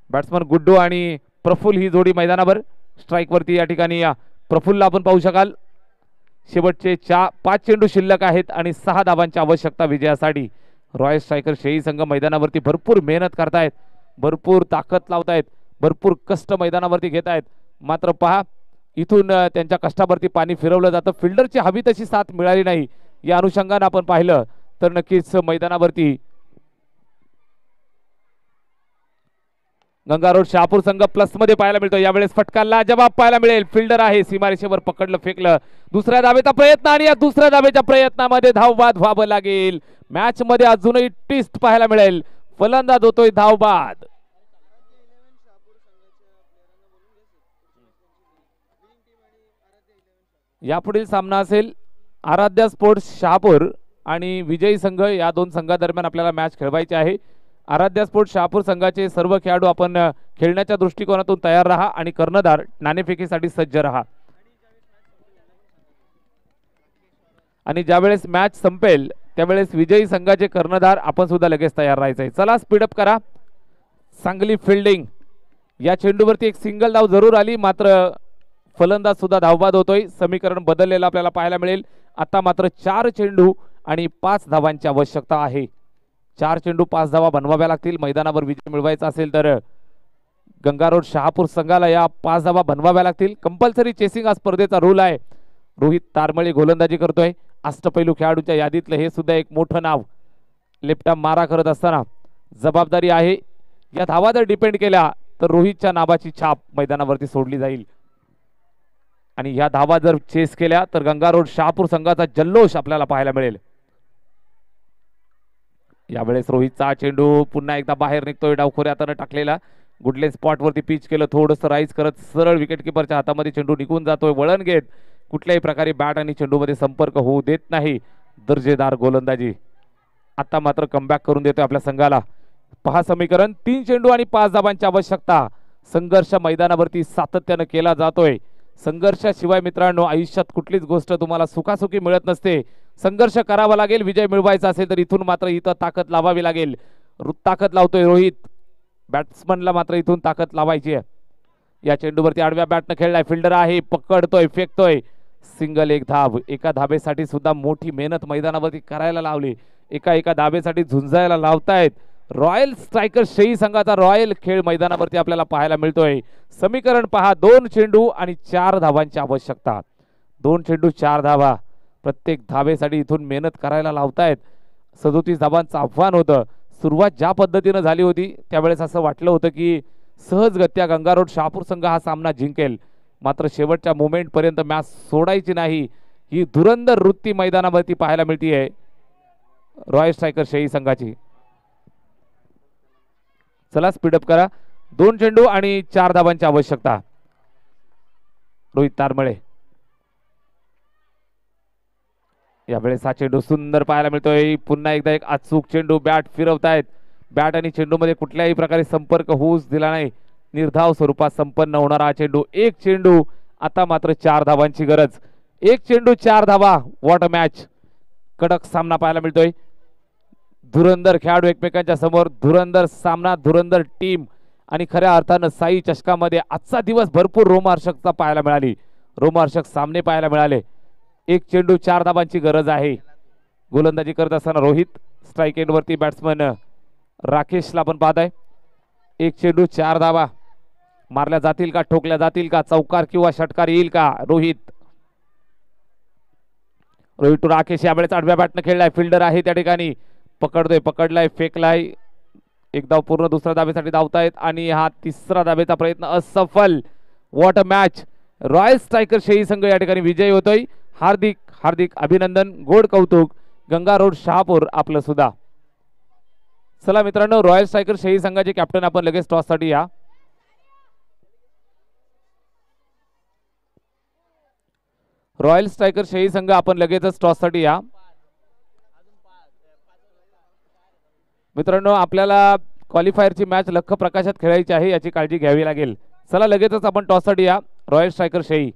बॅट्समन गुड्डू आणि प्रफुल्ल ही जोडी मैदानावर. स्ट्राईक वरती या ठिकाणी प्रफुल्लला आपण पाहू शकाल. शेवटचे 5 चेंडू शिल्लक आहेत आणि 6 धावांची आवश्यकता विजयासाठी. रॉयल स्ट्रायकर शेई संघ मैदानावरती भरपूर मेहनत करतायत, भरपूर ताकद लावतायत, भरपूर कष्ट मैदानावरती घेत आहेत. मात्र पहा, इथून त्यांच्या कष्टावरती पाणी फिरवलं जातं. फिल्डरची हवी तशी साथ मिळाली नाही. या अनुषंगाने आपण पाहिलं तर नक्कीच मैदानावरती गंगा रोड शहापूर संघ प्लस मध्ये पाहायला मिळतो. यावेळेस फटकाला जवाब पाहायला मिळेल. फिल्डर आहे, सीमारेषेवर पकडलं, फेकलं. दुसऱ्या धावेचा प्रयत्न आणि या दुसऱ्या धावेच्या प्रयत्नामध्ये धावबाद व्हावं लागेल. मॅच मध्ये अजूनही ट्विस्ट पाहायला मिळेल. फलंदाज होतोय धावबाद. यापुढील सामना असेल आराध्या स्पोर्ट्स शहापूर आणि विजयी संघ या दोन संघादरम्यान आपल्याला मॅच खेळवायची आहे. आराध्या स्पोर्ट्स शहापूर संघाचे सर्व खेळाडू आपण खेळण्याच्या दृष्टिकोनातून तयार राहा आणि कर्णधार नाणेफेकीसाठी सज्ज राहा. आणि ज्यावेळेस मॅच संपेल त्यावेळेस विजयी संघाचे कर्णधार आपण सुद्धा लगेच तयार राहायचंय. चला स्पीडअप करा. चांगली फिल्डिंग. या चेंडूवरती एक सिंगल धाव जरूर आली, मात्र फलंदाज सुद्धा धावबाद होतोय. समीकरण बदललेलं आपल्याला पाहायला मिळेल. आता मात्र 4 चेंडू आणि 5 धावांची आवश्यकता आहे. 4 चेंडू 5 धावा बनवाव्या लागतील. मैदानावर विजय मिळवायचा असेल तर गंगारोड शहापूर संघाला या 5 धावा बनवाव्या लागतील. कंपल्सरी चेसिंग हा स्पर्धेचा रूल आहे. रोहित तारमळे गोलंदाजी करतोय. अष्टपैलू खेळाडूच्या यादीतलं हे सुद्धा एक मोठं नाव. लेफ्ट आर्म मारा करत असताना जबाबदारी आहे. या धावा जर डिपेंड केल्या तर रोहितच्या नावाची छाप मैदानावरती सोडली जाईल. आणि या धावा जर चेस केल्या तर गंगारोड शहापूर संघाचा जल्लोष आपल्याला पाहायला मिळेल. यावेळेस रोहितचा चेंडू पुन्हा एकदा बाहेर निघतोय. डावखोऱ्या हाताने टाकलेला गुडले स्पॉट वरती पिच केलं. थोडंसं राईज करत सरळ विकेट किपरच्या हातामध्ये चेंडू निघून जातोय. वळण घेत कुठल्याही प्रकारे बॅट आणि चेंडू मध्ये संपर्क होऊ देत नाही. दर्जेदार गोलंदाजी. आता मात्र कमबॅक करून देतोय आपल्या संघाला. पहा समीकरण. 3 चेंडू आणि 5 धावांची आवश्यकता. संघर्ष मैदानावरती सातत्याने केला जातोय. संघर्षाशिवाय मित्रांनो आयुष्यात कुठलीच गोष्ट तुम्हाला सुखासुखी मिळत नसते. संघर्ष करावा लागेल. विजय मिळवायचा असेल तर इथून मात्र इथं ताकद लावावी लागेल. ताकद लावतोय रोहित. बॅट्समनला मात्र इथून ताकद लावायची आहे. या चेंडूवरती आडव्या बॅटनं खेळलाय. फिल्डर आहे. पकडतोय, फेकतोय. सिंगल एक धाव. एका धाबेसाठी सुद्धा मोठी मेहनत मैदानावरती करायला लावली. एका धाबेसाठी झुंजायला लावतायत. रॉयल स्ट्रायकर शेही संघाचा रॉयल खेळ मैदानावरती आपल्याला पाहायला मिळतोय. समीकरण पहा. 2 चेंडू आणि 4 धावांची आवश्यकता. 2 चेंडू 4 धावा. प्रत्येक धावेसाठी इथून मेहनत करायला लावतायत. 37 धावांचं आव्हान होतं. सुरुवात ज्या पद्धतीनं झाली होती त्यावेळेस असं वाटलं होतं की सहजगत्या गंगारोड शहापूर संघ हा सामना जिंकेल. मात्र शेवटच्या मोमेंट पर्यंत मॅच सोडायची नाही ही धुरंदर वृत्ती मैदानावरती पाहायला मिळतीये रॉयल स्ट्रायकर शेही संघाची. चला स्पीडअप करा. 2 चेंडू आणि 4 धावांची आवश्यकता. रोहित तारमळे. यावेळेस हा चेंडू सुंदर पाहायला मिळतोय. पुन्हा एकदा एक अचूक चेंडू. बॅट फिरवतायत. बॅट आणि चेंडू मध्ये कुठल्याही प्रकारे संपर्क होऊच दिला नाही. निर्धाव स्वरूपात संपन्न होणारा हा चेंडू. 1 चेंडू. आता मात्र 4 धावांची गरज. 1 चेंडू 4 धावा. What a match. कडक सामना पाहायला मिळतोय. धुरंदर खेळाडू एकमेकांच्या समोर. धुरंदर सामना, धुरंदर टीम आणि खऱ्या अर्थानं साई चषकामध्ये आजचा दिवस भरपूर रोमहर्षकचा पाहायला मिळाली. रोमहर्षक सामने पाहायला मिळाले. 1 चेंडू 4 धावांची गरज आहे. गोलंदाजी करत असताना रोहित. स्ट्राईक एंड वरती बॅट्समन राकेशला पण पाहत आहे. 1 चेंडू 4 धावा. मारल्या जातील का, ठोकल्या जातील का, चौकार किंवा षटकार येईल का. रोहित टू राकेश. यावेळेस आडव्या बॅटनं खेळलाय. फिल्डर आहे त्या ठिकाणी. पकडतोय, पकडलाय, फेकलाय. एक धाव पूर्ण. दुसऱ्या धावेसाठी धावतायत आणि हा तिसरा धावेचा प्रयत्न असफल. What a match. Royal striker शेही संघ या ठिकाणी विजयी होतोय. हार्दिक हार्दिक अभिनंदन. गोड कौतुक. गंगारोड शहापूर आपलं सुद्धा. चला मित्रांनो रॉयल स्ट्रायकर शेही संघाचे कॅप्टन आपण लगेच टॉस साठी या. रॉयल स्ट्रायकर शेही संघ आपण लगेचच टॉस साठी या. मित्रांनो आपल्याला क्वालिफायरची मॅच लख प्रकाशात खेळायची आहे याची काळजी घ्यावी लागेल. चला लगेचच आपण टॉस साठी या. Royal striker शेही.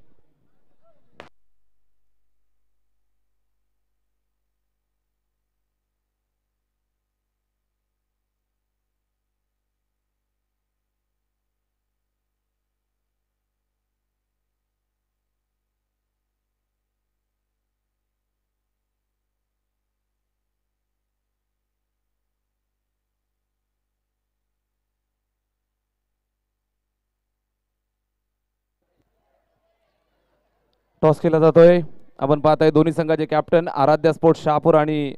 टॉस केला जातोय. आपण पाहताय दोन्ही संघाचे कॅप्टन आराध्या स्पोर्ट्स शहापूर आणि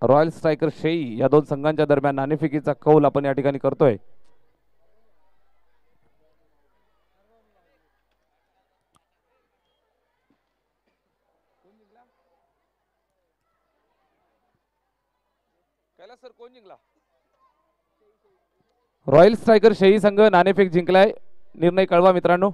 रॉयल स्ट्रायकर शेही या 2 संघांच्या दरम्यान नाणेफेकीचा कौल आपण या ठिकाणी करतोय. रॉयल स्ट्रायकर शेही संघ नाणेफेक जिंकलाय. निर्णय कळवा मित्रांनो.